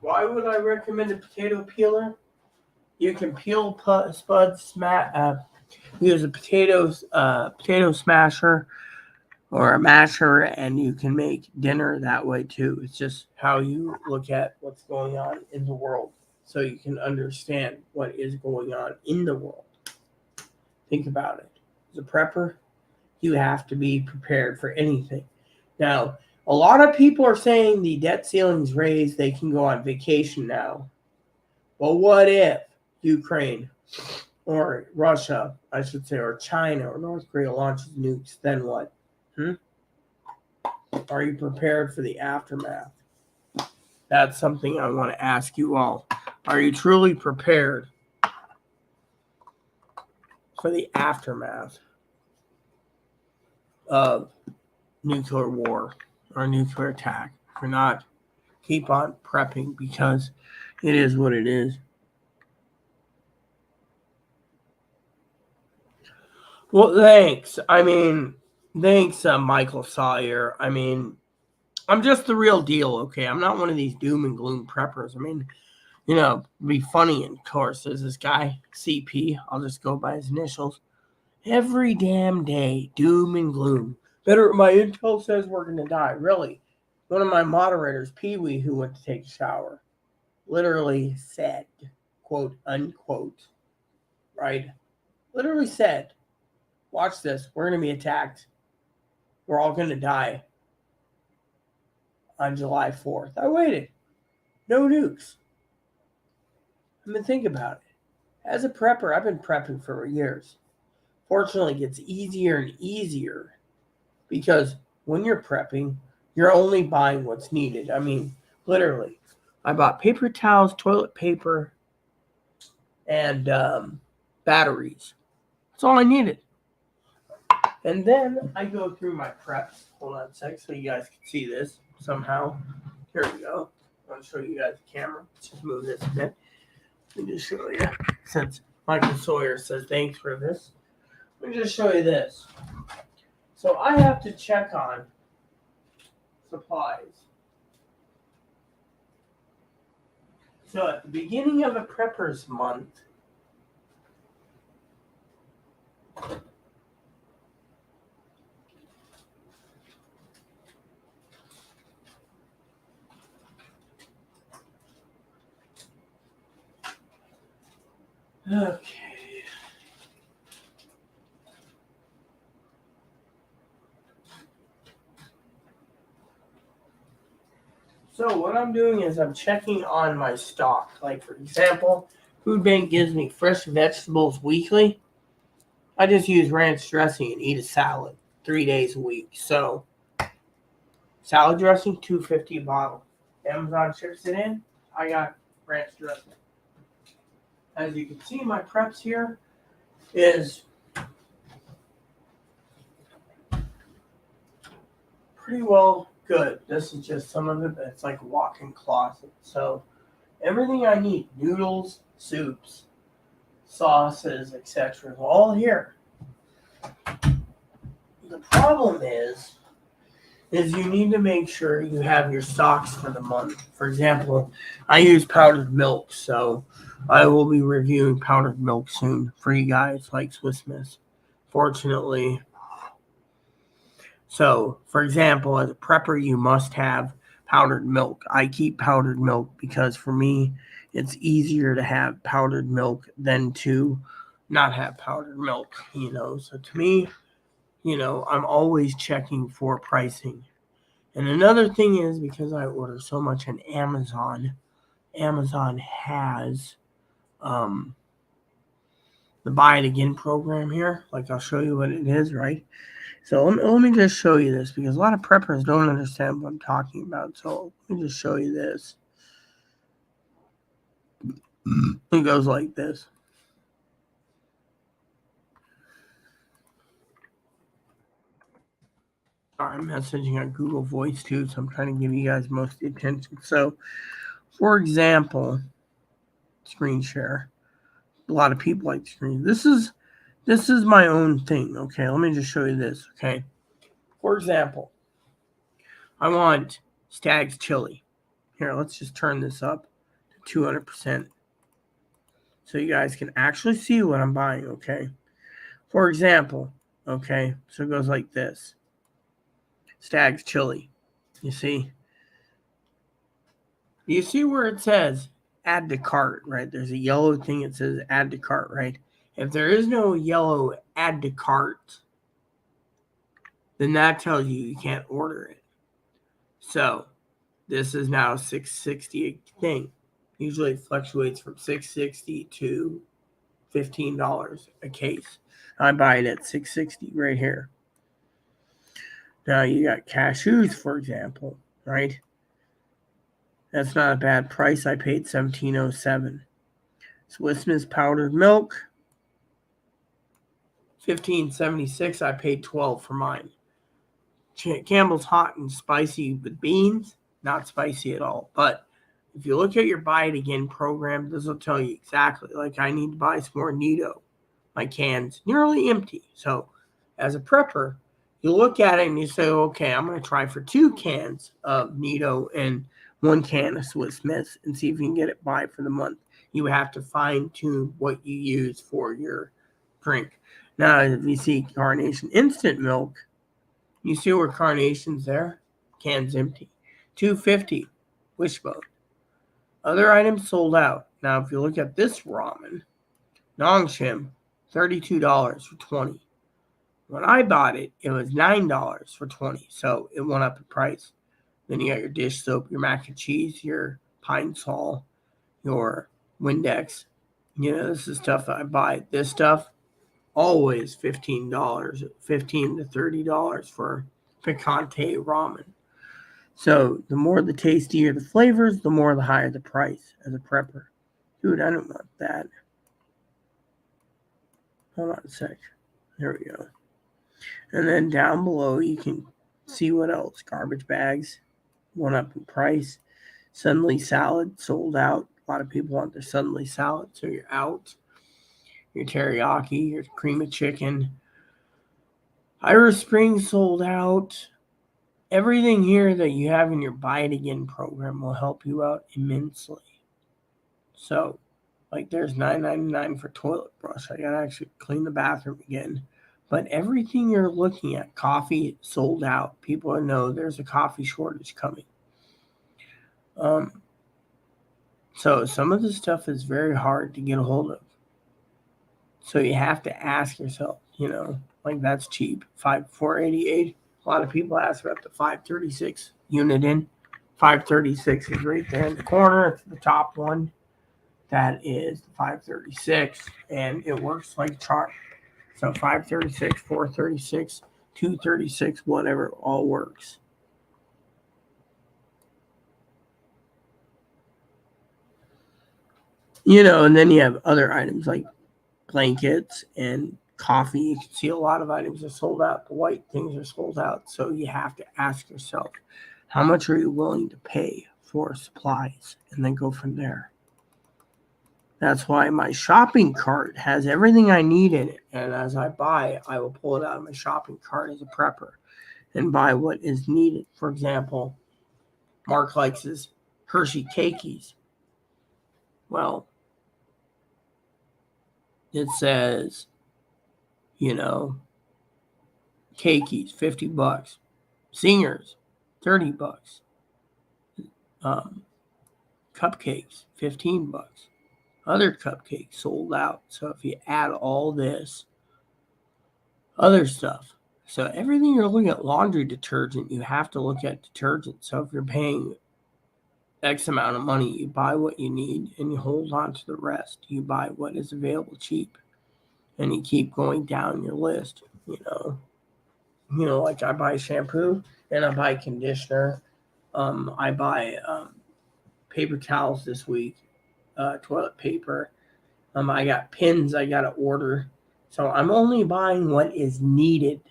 Why would I recommend a potato peeler? You can peel spuds, use a potato smasher or a masher, and you can make dinner that way too. It's just how you look at what's going on in the world so you can understand what is going on in the world. Think about it. As a prepper, you have to be prepared for anything. Now, a lot of people are saying the debt ceiling's raised, they can go on vacation now. Well, what if Ukraine or Russia, I should say, or China or North Korea launches nukes? Then what? Are you prepared for the aftermath? That's something I want to ask you all. Are you truly prepared for the aftermath of nuclear war or nuclear attack? If you're not, keep on prepping because it is what it is. Well, thanks. Thanks, Michael Sawyer. I'm just the real deal, okay? I'm not one of these doom and gloom preppers. It'd be funny, of course. There's this guy, CP. I'll just go by his initials. Every damn day, doom and gloom. My intel says we're going to die. Really? One of my moderators, Pee Wee, who went to take a shower, literally said, quote, unquote, right? Literally said, watch this. We're going to be attacked. We're all going to die on July 4th. I waited. No nukes. Think about it. As a prepper, I've been prepping for years. Fortunately, it gets easier and easier because when you're prepping, you're only buying what's needed. Literally. I bought paper towels, toilet paper, and batteries. That's all I needed. And then I go through my preps. Hold on a sec so you guys can see this somehow. Here we go. I'll show you guys the camera. Let's just move this a bit. Let me just show you. Since Michael Sawyer says thanks for this, let me just show you this. So I have to check on supplies. So at the beginning of a prepper's month, okay. So what I'm doing is I'm checking on my stock. Like for example, Food Bank gives me fresh vegetables weekly. I just use ranch dressing and eat a salad 3 days a week. So salad dressing, $2.50 a bottle. Amazon ships it in. I got ranch dressing. As you can see, my preps here is pretty well good. This is just some of it, but it's like a walk-in closet. So everything I need, noodles, soups, sauces, etc., all here. The problem is you need to make sure you have your stocks for the month. For example, I use powdered milk, so I will be reviewing powdered milk soon for you guys like Swiss Miss. Fortunately. So, for example, as a prepper, you must have powdered milk. I keep powdered milk because for me, it's easier to have powdered milk than to not have powdered milk, So to me, I'm always checking for pricing. And another thing is because I order so much on Amazon, Amazon has the buy it again program here. Like I'll show you what it is, right? So let me just show you this because a lot of preppers don't understand what I'm talking about. So let me just show you this. It goes like this. Sorry, I'm messaging on Google Voice too, so I'm trying to give you guys most of the attention. So, for example, screen share. A lot of people like screen. This is my own thing. Okay, let me just show you this. Okay, for example, I want Stag's chili. Here, let's just turn this up to 200%. So you guys can actually see what I'm buying, okay? For example, okay, so it goes like this. Stag's chili. You see? You see where it says add to cart, right? There's a yellow thing that says add to cart, right? If there is no yellow add to cart, then that tells you can't order it. So this is now $6.60 thing. Usually it fluctuates from $6.60 to $15 a case. I buy it at $6.60 right here. Now you got cashews, for example, right? That's not a bad price. I paid $17.07. Swiss Miss powdered milk, $15.76. I paid $12 for mine. Campbell's hot and spicy with beans, not spicy at all. But if you look at your buy it again program, this will tell you exactly. Like I need to buy some more Nido. My can's nearly empty. So as a prepper, you look at it and you say, okay, I'm going to try for 2 cans of Nido and 1 can of Swiss Miss and see if you can get it by for the month. You have to fine tune what you use for your drink. Now, if you see Carnation instant milk, you see where Carnation's there? Can's empty. $2.50 Wishbone. Other items sold out. Now, if you look at this ramen, Nongshim, $32 for 20. When I bought it, it was $9 for 20. So it went up in price. Then you got your dish soap, your mac and cheese, your Pine Sol, your Windex. This is stuff that I buy. This stuff, always $15, $15 to $30 for picante ramen. So the more the tastier the flavors, the more the higher the price as a prepper. Dude, I don't want that. Hold on a sec. There we go. And then down below, you can see what else. Garbage bags went up in price. Suddenly salad sold out A lot of people want their Suddenly salad, so you're out. Your teriyaki, your cream of chicken. Irish Springs sold out. Everything here that you have in your Buy It Again program will help you out immensely. So, like there's $9.99 for toilet brush. I gotta actually clean the bathroom again. But everything you're looking at, coffee sold out. People know there's a coffee shortage coming. So some of this stuff is very hard to get a hold of. So you have to ask yourself, like that's cheap. 488. A lot of people ask about the 536 unit in. 536 is right there in the corner. It's the top one. That is the 536, and it works like a charm. So 536, 436, 236, whatever, all works. And then you have other items like blankets and coffee. You can see a lot of items are sold out. The white things are sold out. So you have to ask yourself, how much are you willing to pay for supplies? And then go from there. That's why my shopping cart has everything I need in it. And as I buy, I will pull it out of my shopping cart as a prepper and buy what is needed. For example, Mark likes his Hershey Cakeys. Well, it says, Cakeys, $50. Singers, $30. Cupcakes, $15. Other cupcakes sold out. So if you add all this other stuff, so everything you're looking at, laundry detergent, you have to look at detergent. So if you're paying X amount of money, you buy what you need and you hold on to the rest. You buy what is available cheap, and you keep going down your list. Like I buy shampoo and I buy conditioner. I buy paper towels this week, toilet paper. I got pins I got to order. So I'm only buying what is needed.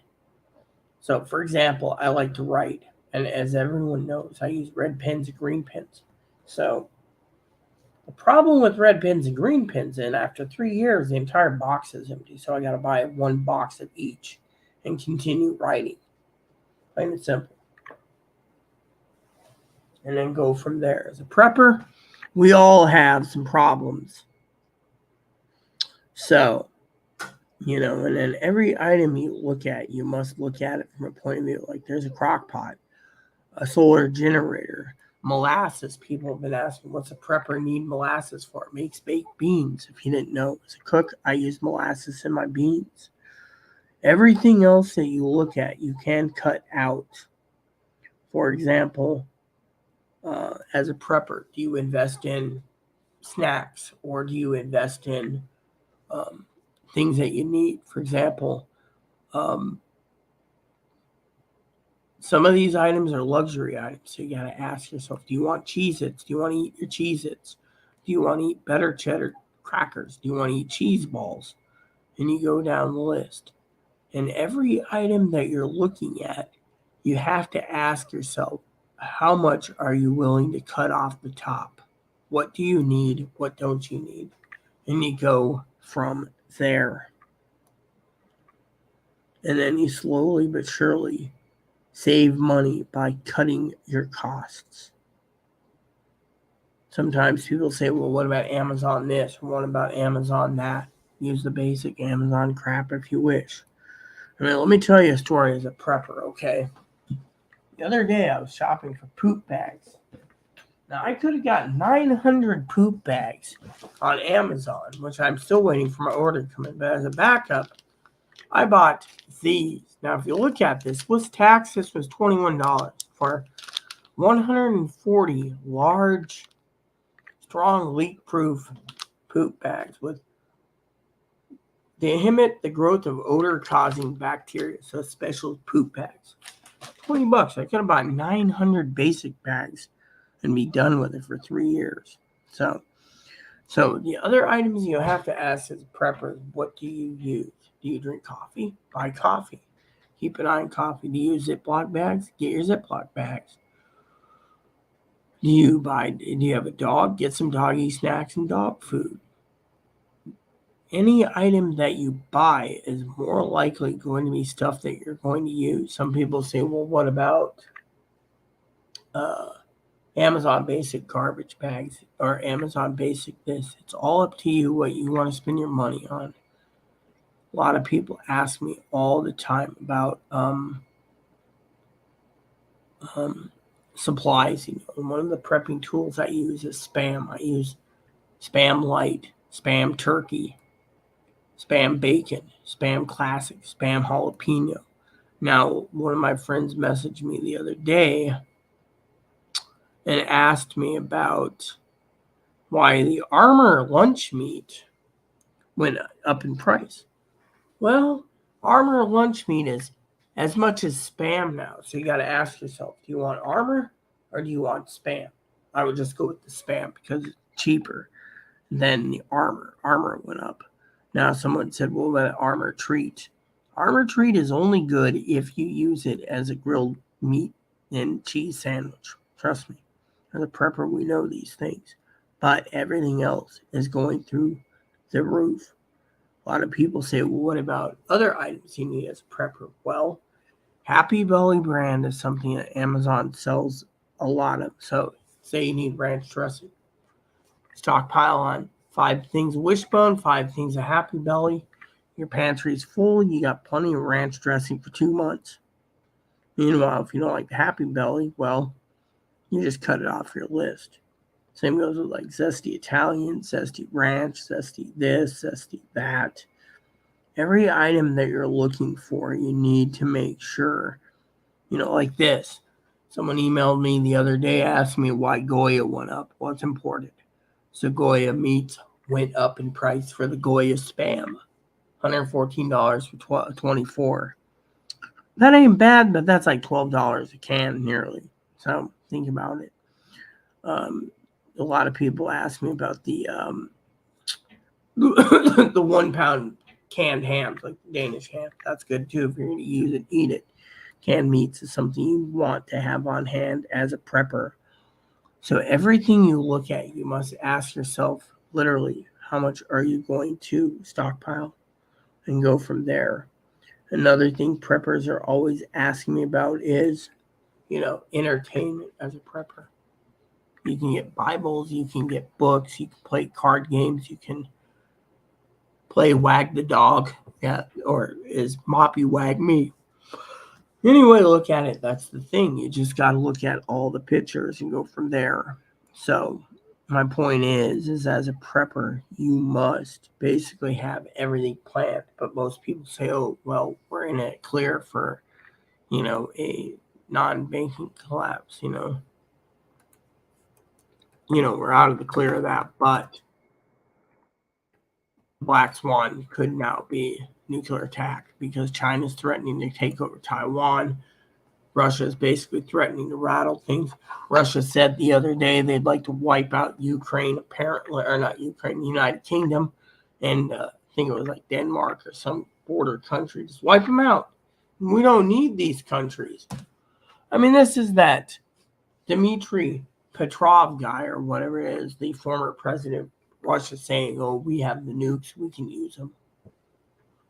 So, for example, I like to write. And as everyone knows, I use red pens and green pens. So the problem with red pens and green pens, and after 3 years, the entire box is empty. So I got to buy one box of each and continue writing. Plain and simple. And then go from there. As a prepper, we all have some problems. So, and then every item you look at, you must look at it from a point of view. Like there's a crock pot, a solar generator, molasses. People have been asking, what's a prepper need molasses for? It makes baked beans. If you didn't know, as a cook, I use molasses in my beans. Everything else that you look at, you can cut out. For example, as a prepper, do you invest in snacks or do you invest in things that you need? For example, some of these items are luxury items, so you got to ask yourself, do you want Cheez-Its? Do you want to eat your Cheez-Its? Do you want to eat better cheddar crackers? Do you want to eat cheese balls? And you go down the list. And every item that you're looking at, you have to ask yourself, how much are you willing to cut off the top? What do you need? What don't you need? And you go from there. And then you slowly but surely save money by cutting your costs. Sometimes people say, well, what about Amazon this? Or what about Amazon that? Use the basic Amazon crap if you wish. Let me tell you a story as a prepper, okay? The other day I was shopping for poop bags. Now, I could have gotten 900 poop bags on Amazon, which I'm still waiting for my order to come in. But as a backup, I bought these. Now, if you look at this, with tax, this was $21 for 140 large, strong, leak-proof poop bags they inhibit the growth of odor-causing bacteria, so special poop bags. $20. I could have bought 900 basic bags and be done with it for 3 years. So the other items you have to ask as a prepper, what do you use? Do you drink coffee? Buy coffee. Keep an eye on coffee. Do you use Ziploc bags? Get your Ziploc bags. Do you have a dog? Get some doggy snacks and dog food. Any item that you buy is more likely going to be stuff that you're going to use. Some people say, well, what about Amazon basic garbage bags or Amazon basic this? It's all up to you what you want to spend your money on. A lot of people ask me all the time about supplies. One of the prepping tools I use is Spam. I use Spam Light, Spam Turkey, Spam Bacon, Spam Classic, Spam Jalapeno. Now, one of my friends messaged me the other day and asked me about why the Armour lunch meat went up in price. Well, Armour lunch meat is as much as Spam now. So you got to ask yourself, do you want Armour or do you want Spam? I would just go with the Spam because it's cheaper than the Armour. Armour went up. Now someone said, well, that Armour Treat. Armour Treat is only good if you use it as a grilled meat and cheese sandwich. Trust me. As a prepper, we know these things. But everything else is going through the roof. A lot of people say, well, what about other items you need as a prepper? Well, Happy Belly brand is something that Amazon sells a lot of. So, say you need ranch dressing. Stockpile on 5 things of Wishbone, 5 things of Happy Belly. Your pantry is full. You got plenty of ranch dressing for 2 months. Meanwhile, if you don't like the Happy Belly, well, you just cut it off your list. Same goes with like Zesty Italian, Zesty Ranch, Zesty this, Zesty that. Every item that you're looking for, you need to make sure, like this. Someone emailed me the other day, asked me why Goya went up. Well, it's important. So Goya meats went up in price for the Goya Spam. $114 for 24. That ain't bad, but that's like $12 a can nearly. So think about it. A lot of people ask me about the the 1 pound canned hams, like Danish ham. That's good too if you're going to use it, eat it. Canned meats is something you want to have on hand as a prepper. So everything you look at, you must ask yourself literally, how much are you going to stockpile, and go from there. Another thing preppers are always asking me about is, entertainment as a prepper. You can get Bibles, you can get books, you can play card games, you can play Wag the Dog, or is Moppy Wag Me? Any way to look at it, that's the thing. You just got to look at all the pictures and go from there. So my point is as a prepper, you must basically have everything planned. But most people say, oh, well, we're in a clear for, a non-banking collapse, we're out of the clear of that. But Black Swan could now be nuclear attack because China's threatening to take over Taiwan. Russia is basically threatening to rattle things. Russia said the other day they'd like to wipe out Ukraine, apparently, or not Ukraine, the United Kingdom, and I think it was like Denmark or some border country. Just wipe them out. We don't need these countries. I mean, this is that Dmitry Petrov guy or whatever it is, the former president of Russia, saying, oh, we have the nukes, we can use them.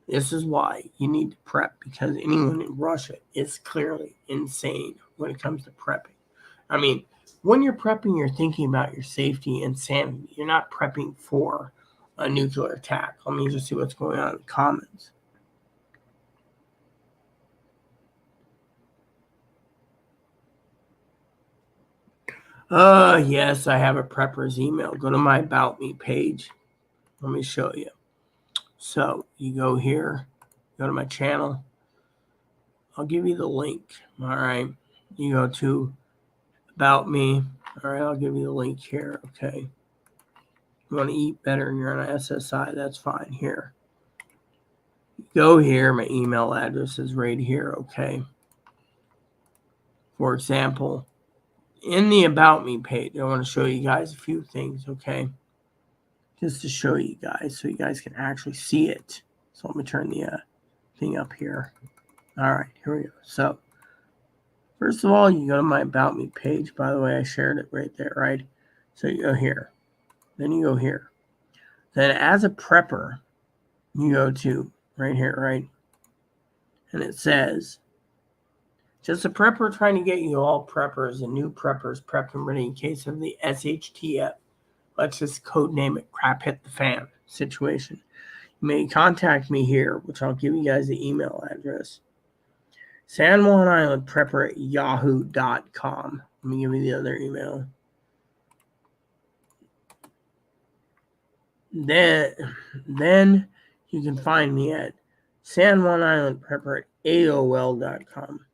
This is why you need to prep, because anyone in Russia is clearly insane when it comes to prepping. I mean, when you're prepping, you're thinking about your safety and sanity. You're not prepping for a nuclear attack. Let me just see what's going on in the comments. Yes, I have a prepper's email. Go to my About Me page. Let me show you. So you go here, go to my channel. I'll give you the link. All right. You go to About Me. All right, I'll give you the link here. Okay. You want to eat better and you're on SSI, that's fine. Here. Go here. My email address is right here. Okay. For example, in the About Me page, I want to show you guys a few things. Okay. Just to show you guys so you guys can actually see it. So let me turn the thing up here. All right, here we go. So First of all, you go to my About Me page. By the way, I shared it right there, right? So you go here. Then you go here. Then as a prepper, you go to right here, right? And it says, just a prepper trying to get you all preppers and new preppers prepped and ready in case of the SHTF. Let's just codename it crap hit the fan situation. You may contact me here, which I'll give you guys the email address. San Juan Island Prepper at yahoo.com. Let me give you the other email. Then you can find me at San Juan Island Prepper at AOL.com.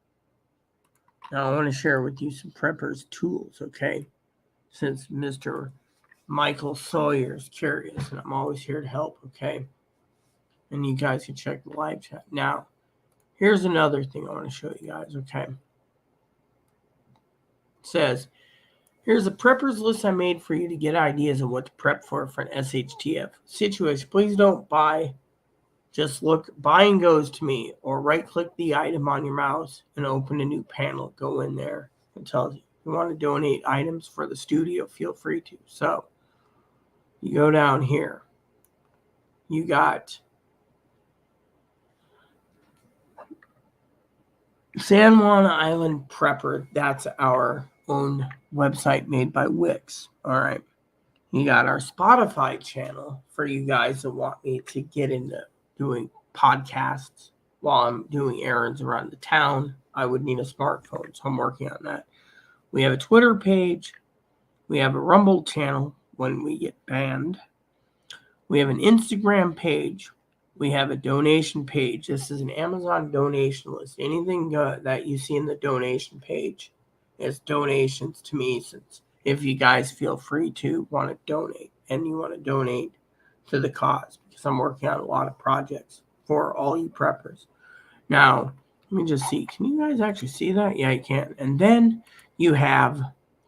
Now I want to share with you some preppers tools, okay? Since Mr. Michael Sawyer is curious, and I'm always here to help, okay? And you guys can check the live chat. Now, here's another thing I want to show you guys, okay? It says, here's a prepper's list I made for you to get ideas of what to prep for an SHTF situation. Please don't buy. Just look, buying goes to me, or right-click the item on your mouse and open a new panel. Go in there. It tells you. If you want to donate items for the studio, feel free to. So, you go down here. You got San Juan Island Prepper. That's our own website made by Wix. All right. You got our Spotify channel for you guys that want me to get into doing podcasts while I'm doing errands around the town. I would need a smartphone, so I'm working on that. We have a Twitter page. We have a Rumble channel when we get banned. We have an Instagram page. We have a donation page. This is an Amazon donation list. Anything that you see in the donation page is donations to me, since if you guys feel free to want to donate and you want to donate to the cause, because I'm working on a lot of projects for all you preppers. Now, let me just see. Can you guys actually see that? Yeah, you can. And then you have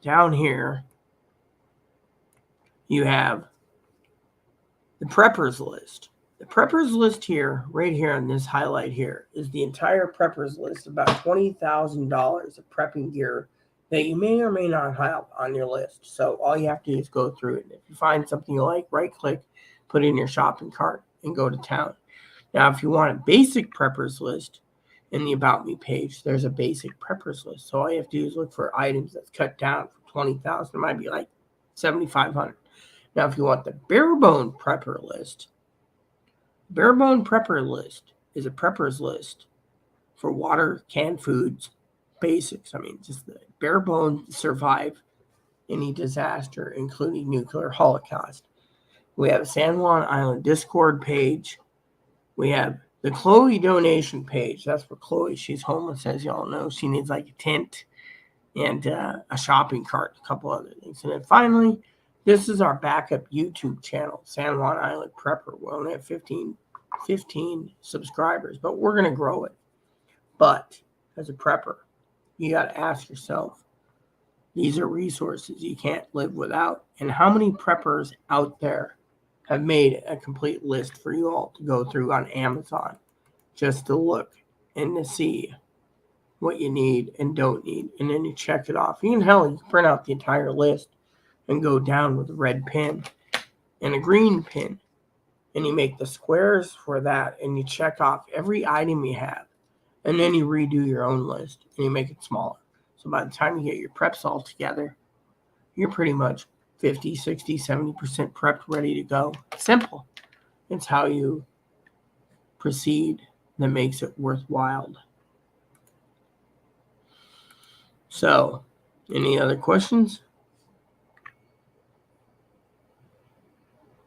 down here, you have the preppers list. The preppers list here, right here in this highlight here, is the entire preppers list, about $20,000 of prepping gear that you may or may not have on your list. So all you have to do is go through it. If you find something you like, right-click, put it in your shopping cart, and go to town. Now, if you want a basic preppers list, in the About Me page, there's a basic preppers list. So all you have to do is look for items that's cut down from $20,000. It might be like $7,500. Now, if you want the barebone prepper list, barebone prepper list is a prepper's list for water, canned foods, basics. I mean, just the barebone to survive any disaster, including nuclear holocaust. We have a San Juan Island Discord page. We have the Chloe donation page. That's for Chloe. She's homeless, as y'all know. She needs like a tent and a shopping cart, a couple other things. And then finally, this is our backup YouTube channel, San Juan Island Prepper. We only have 15 subscribers, but we're going to grow it. But as a prepper, you got to ask yourself, these are resources you can't live without. And how many preppers out there have made a complete list for you all to go through on Amazon just to look and to see what you need and don't need, and then you check it off. You can print out the entire list and go down with a red pen and a green pen, and you make the squares for that, and you check off every item you have, and then you redo your own list and you make it smaller. So by the time you get your preps all together, you're pretty much 50, 60, 70% prepped, ready to go. Simple. It's how you proceed that makes it worthwhile. So, any other questions?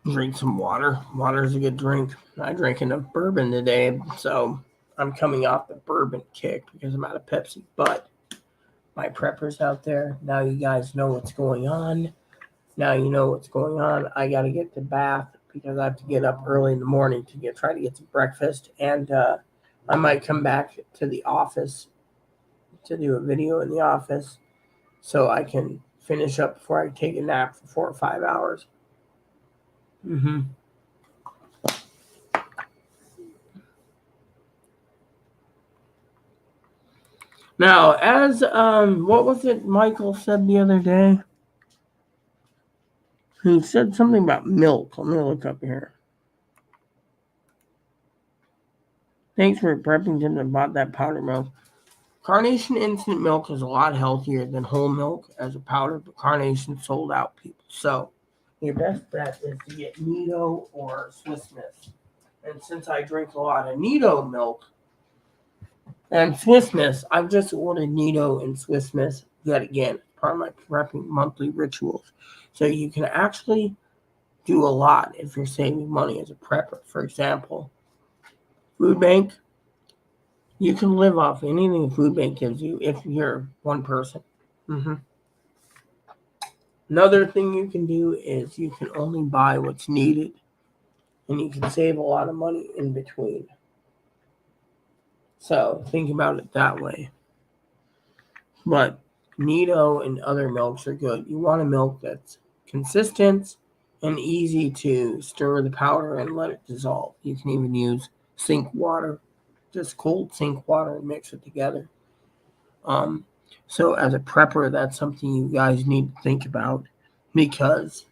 Drink some water. Water is a good drink. I drank enough bourbon today, so I'm coming off the bourbon kick because I'm out of Pepsi. But my preppers out there, now you guys know what's going on. Now you know what's going on. I got to get to bath because I have to get up early in the morning to try to get some breakfast. And I might come back to the office to do a video in the office so I can finish up before I take a nap for 4 or 5 hours. Now, as what was it Michael said the other day? He said something about milk. Let me look up here. Thanks for prepping Tim about that powder milk. Carnation instant milk is a lot healthier than whole milk as a powder, but Carnation sold out people. So your best bet is to get Nido or Swiss Miss. And since I drink a lot of Nido milk and Swiss Miss, I've just ordered Nido and Swiss Miss yet again, part of my prepping monthly rituals. So you can actually do a lot if you're saving money as a prepper. For example, food bank, you can live off anything the food bank gives you if you're one person. Another thing you can do is you can only buy what's needed, and you can save a lot of money in between. So think about it that way. But Nido and other milks are good. You want a milk that's consistent and easy to stir the powder and let it dissolve. You can even use sink water, just cold sink water, and mix it together. So as a prepper, that's something you guys need to think about because,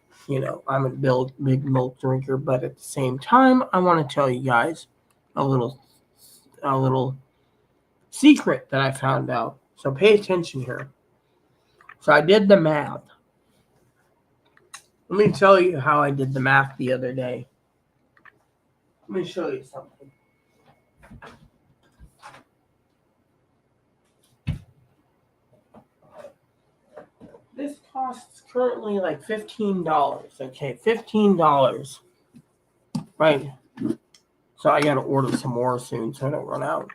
I'm a big milk drinker, but at the same time, I want to tell you guys a little secret that I found out. So pay attention here. So I did the math. Let me tell you how I did the math the other day. Let me show you something. This costs currently like $15. Okay, $15. Right. So I got to order some more soon so I don't run out.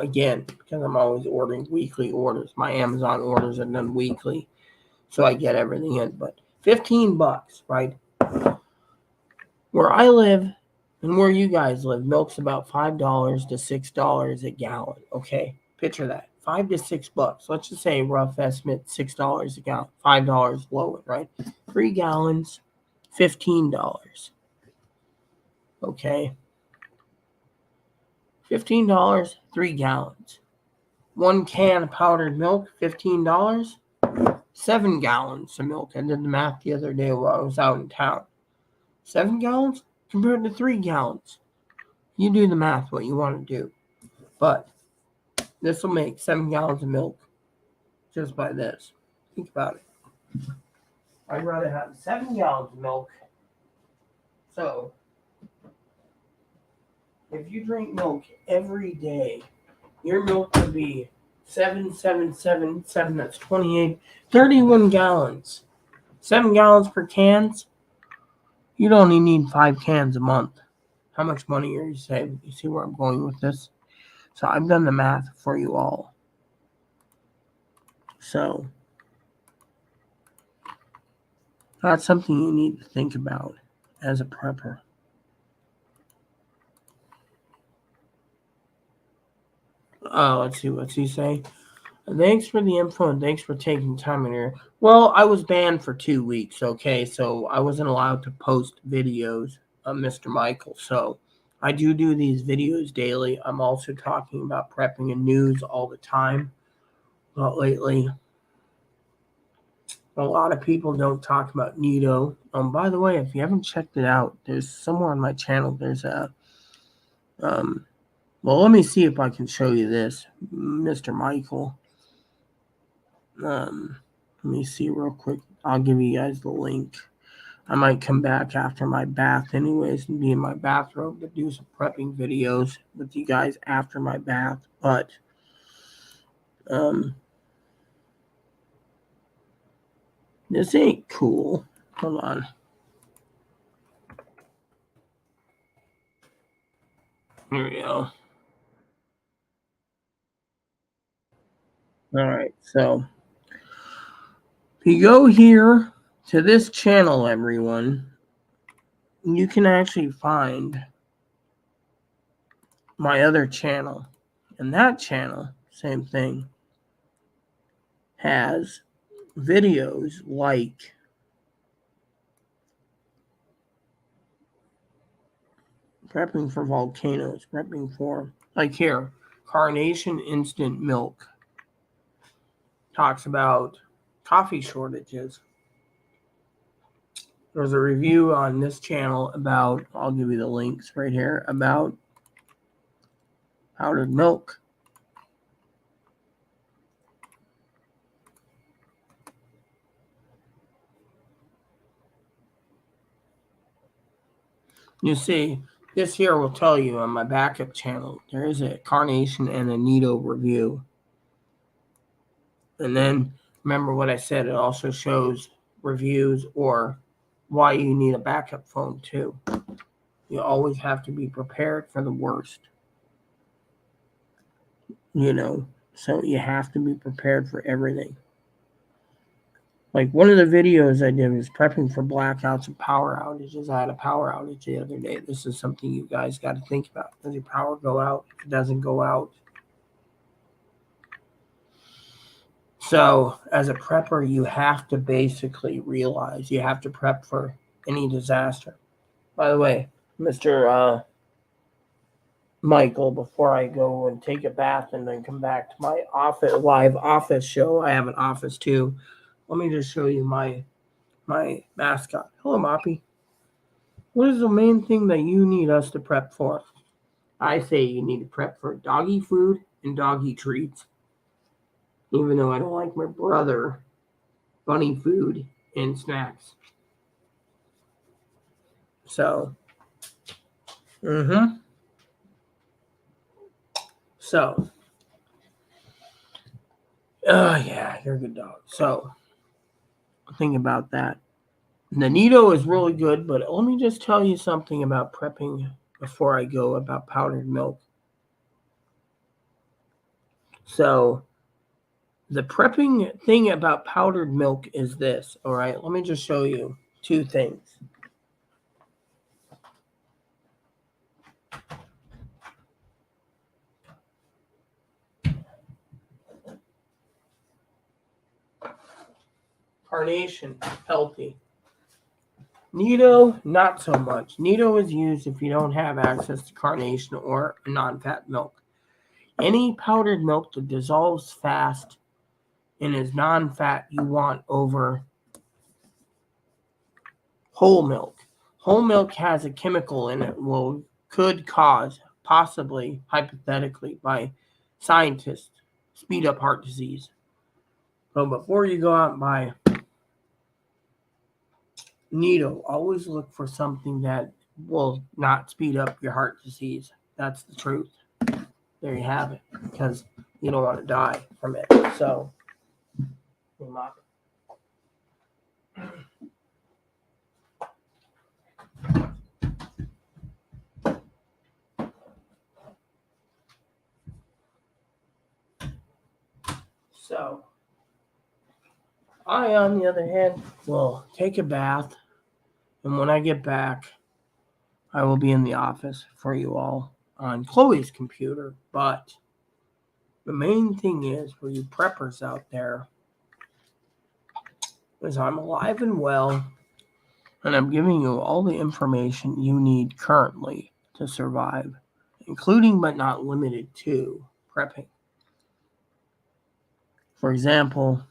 Again, because I'm always ordering weekly orders. My Amazon orders are done weekly, so I get everything in. But $15, right? Where I live and where you guys live, milk's about $5 to $6 a gallon. Okay, picture that, $5 to $6. Let's just say rough estimate $6 a gallon, $5 lower, right? 3 gallons, $15. Okay. $15, 3 gallons. 1 can of powdered milk, $15. 7 gallons of milk. I did the math the other day while I was out in town. 7 gallons compared to 3 gallons. You do the math what you want to do. But this will make 7 gallons of milk just by this. Think about it. I'd rather have 7 gallons of milk. So, if you drink milk every day, your milk would be 7, that's 28, 31 gallons. 7 gallons per cans. You'd only need 5 cans a month. How much money are you saving? You see where I'm going with this? So I've done the math for you all. So that's something you need to think about as a prepper. Let's see, what's he say? Thanks for the info and thanks for taking time in here. Well, I was banned for 2 weeks, okay? So I wasn't allowed to post videos of Mr. Michael. So I do these videos daily. I'm also talking about prepping and news all the time. But lately, a lot of people don't talk about Nido. By the way, if you haven't checked it out, there's somewhere on my channel, there's a well, let me see if I can show you this, Mr. Michael. Let me see real quick. I'll give you guys the link. I might come back after my bath anyways and be in my bathrobe to do some prepping videos with you guys after my bath. But this ain't cool. Hold on. Here we go. All right, so if you go here to this channel, everyone, you can actually find my other channel. And that channel, same thing, has videos like prepping for volcanoes, prepping for, like here, Carnation Instant Milk talks about coffee shortages. There's a review on this channel about, I'll give you the links right here, about powdered milk. You see, this here will tell you on my backup channel, there is a Carnation and a Nido review. And then remember what I said, it also shows reviews or why you need a backup phone too. You always have to be prepared for the worst. So you have to be prepared for everything. Like one of the videos I did was prepping for blackouts and power outages. I had a power outage the other day. This is something you guys got to think about. Does your power go out? If it doesn't go out. So as a prepper, you have to basically realize you have to prep for any disaster. By the way, Mr. Michael, before I go and take a bath and then come back to my live office show, I have an office too. Let me just show you my mascot. Hello, Moppy. What is the main thing that you need us to prep for? I say you need to prep for doggy food and doggy treats. Even though I don't like my brother, bunny food and snacks. So, So, yeah, you're a good dog. So, think about that. The Nido is really good, but let me just tell you something about prepping before I go about powdered milk. So, the prepping thing about powdered milk is this, all right? Let me just show you two things. Carnation, healthy. Nido, not so much. Nido is used if you don't have access to Carnation or non-fat milk. Any powdered milk that dissolves fast and is non-fat you want over whole milk. Whole milk has a chemical in it could cause, possibly, hypothetically, by scientists, speed up heart disease. So before you go out and buy Nido, always look for something that will not speed up your heart disease. That's the truth. There you have it, because you don't want to die from it. So, I, on the other hand, will take a bath, and when I get back, I will be in the office for you all on Chloe's computer. But the main thing is, for you preppers out there, is I'm alive and well, and I'm giving you all the information you need currently to survive, including but not limited to prepping. For example,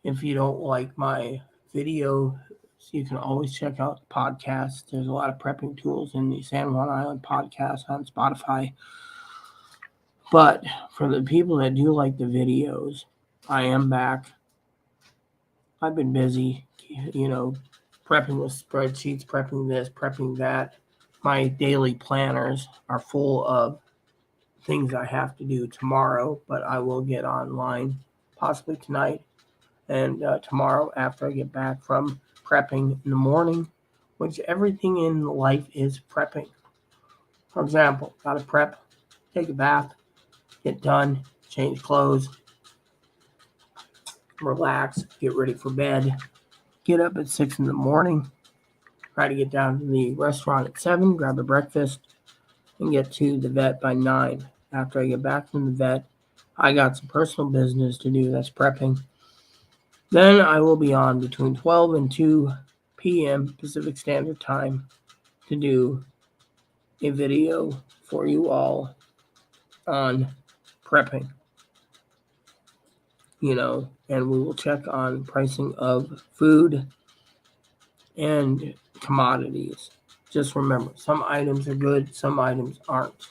if you don't like my video, you can always check out the podcast. There's a lot of prepping tools in the San Juan Island podcast on Spotify. But for the people that do like the videos, I am back. I've been busy, prepping with spreadsheets, prepping this, prepping that. My daily planners are full of things I have to do tomorrow, but I will get online possibly tonight and tomorrow after I get back from prepping in the morning, which everything in life is prepping. For example, got to prep, take a bath, get done, change clothes, relax, get ready for bed, get up at 6 in the morning, try to get down to the restaurant at 7, grab a breakfast, and get to the vet by 9. After I get back from the vet, I got some personal business to do, that's prepping. Then I will be on between 12 and 2 p.m. Pacific Standard Time to do a video for you all on prepping, and we will check on pricing of food and commodities. Just remember, some items are good, some items aren't.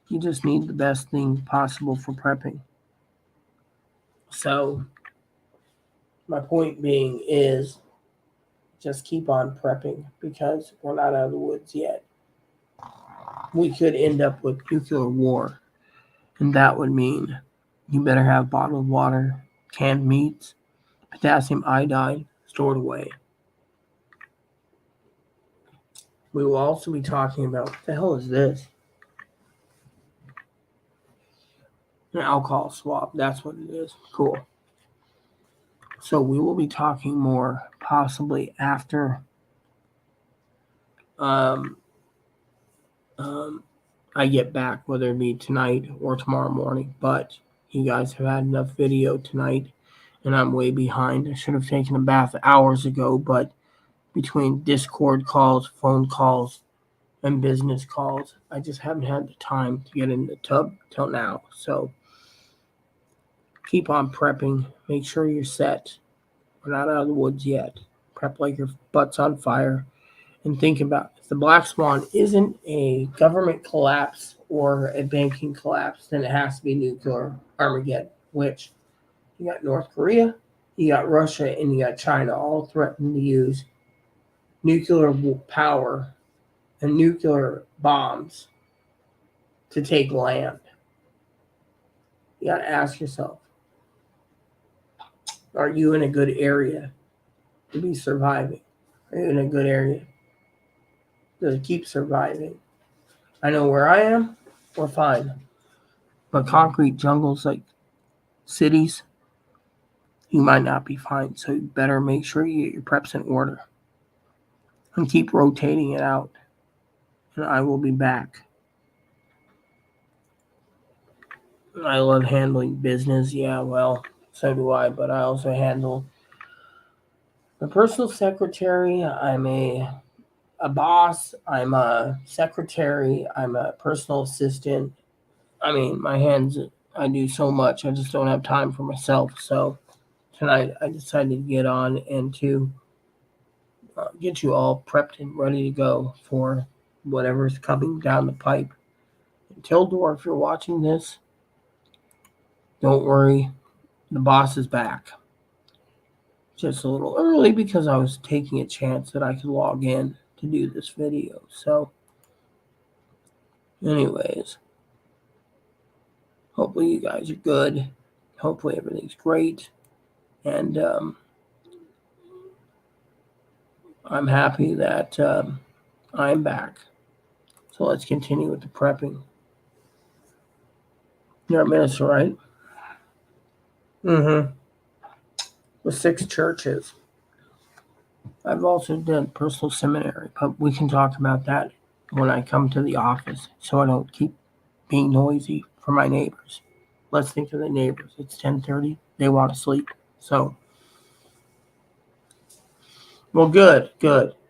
You just need the best thing possible for prepping. So, my point being is just keep on prepping because we're not out of the woods yet. We could end up with nuclear war, and that would mean you better have bottled water, canned meats, potassium iodide stored away. We will also be talking about, what the hell is this? An alcohol swab. That's what it is. Cool. So we will be talking more possibly after I get back, whether it be tonight or tomorrow morning. But you guys have had enough video tonight, and I'm way behind. I should have taken a bath hours ago, but between Discord calls, phone calls, and business calls, I just haven't had the time to get in the tub till now. So keep on prepping. Make sure you're set. We're not out of the woods yet. Prep like your butt's on fire. And think about, if the Black Swan isn't a government collapse or a banking collapse, then it has to be nuclear Armageddon, which you got North Korea, you got Russia, and you got China all threatening to use nuclear power and nuclear bombs to take land. You got to ask yourself, are you in a good area to be surviving? Are you in a good area to keep surviving? I know where I am, we're fine. But concrete jungles like cities, you might not be fine. So you better make sure you get your preps in order. And keep rotating it out. And I will be back. I love handling business. Yeah, well, so do I. But I also handle the personal secretary. I'm a boss. I'm a secretary. I'm a personal assistant. I mean, my hands, I do so much. I just don't have time for myself. So tonight I decided to get on and to get you all prepped and ready to go for whatever's coming down the pipe. And Tildor, if you're watching this, don't worry. The boss is back. Just a little early because I was taking a chance that I could log in to do this video. So, anyways, hopefully you guys are good. Hopefully everything's great. And I'm happy that I'm back. So let's continue with the prepping. You're at Minnesota, right? Mm-hmm. With 6 churches. I've also done personal seminary, but we can talk about that when I come to the office so I don't keep being noisy for my neighbors. Let's think of the neighbors. It's 10:30. They want to sleep. So, well, good.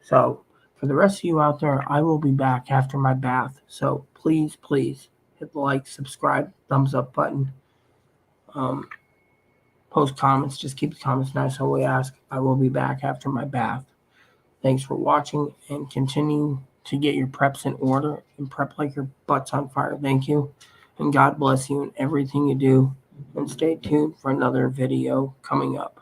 So, for the rest of you out there, I will be back after my bath. So, please hit the like, subscribe, thumbs up button. Post comments. Just keep the comments nice. I will ask. I will be back after my bath. Thanks for watching and continue to get your preps in order and prep like your butt's on fire. Thank you. And God bless you in everything you do. And stay tuned for another video coming up.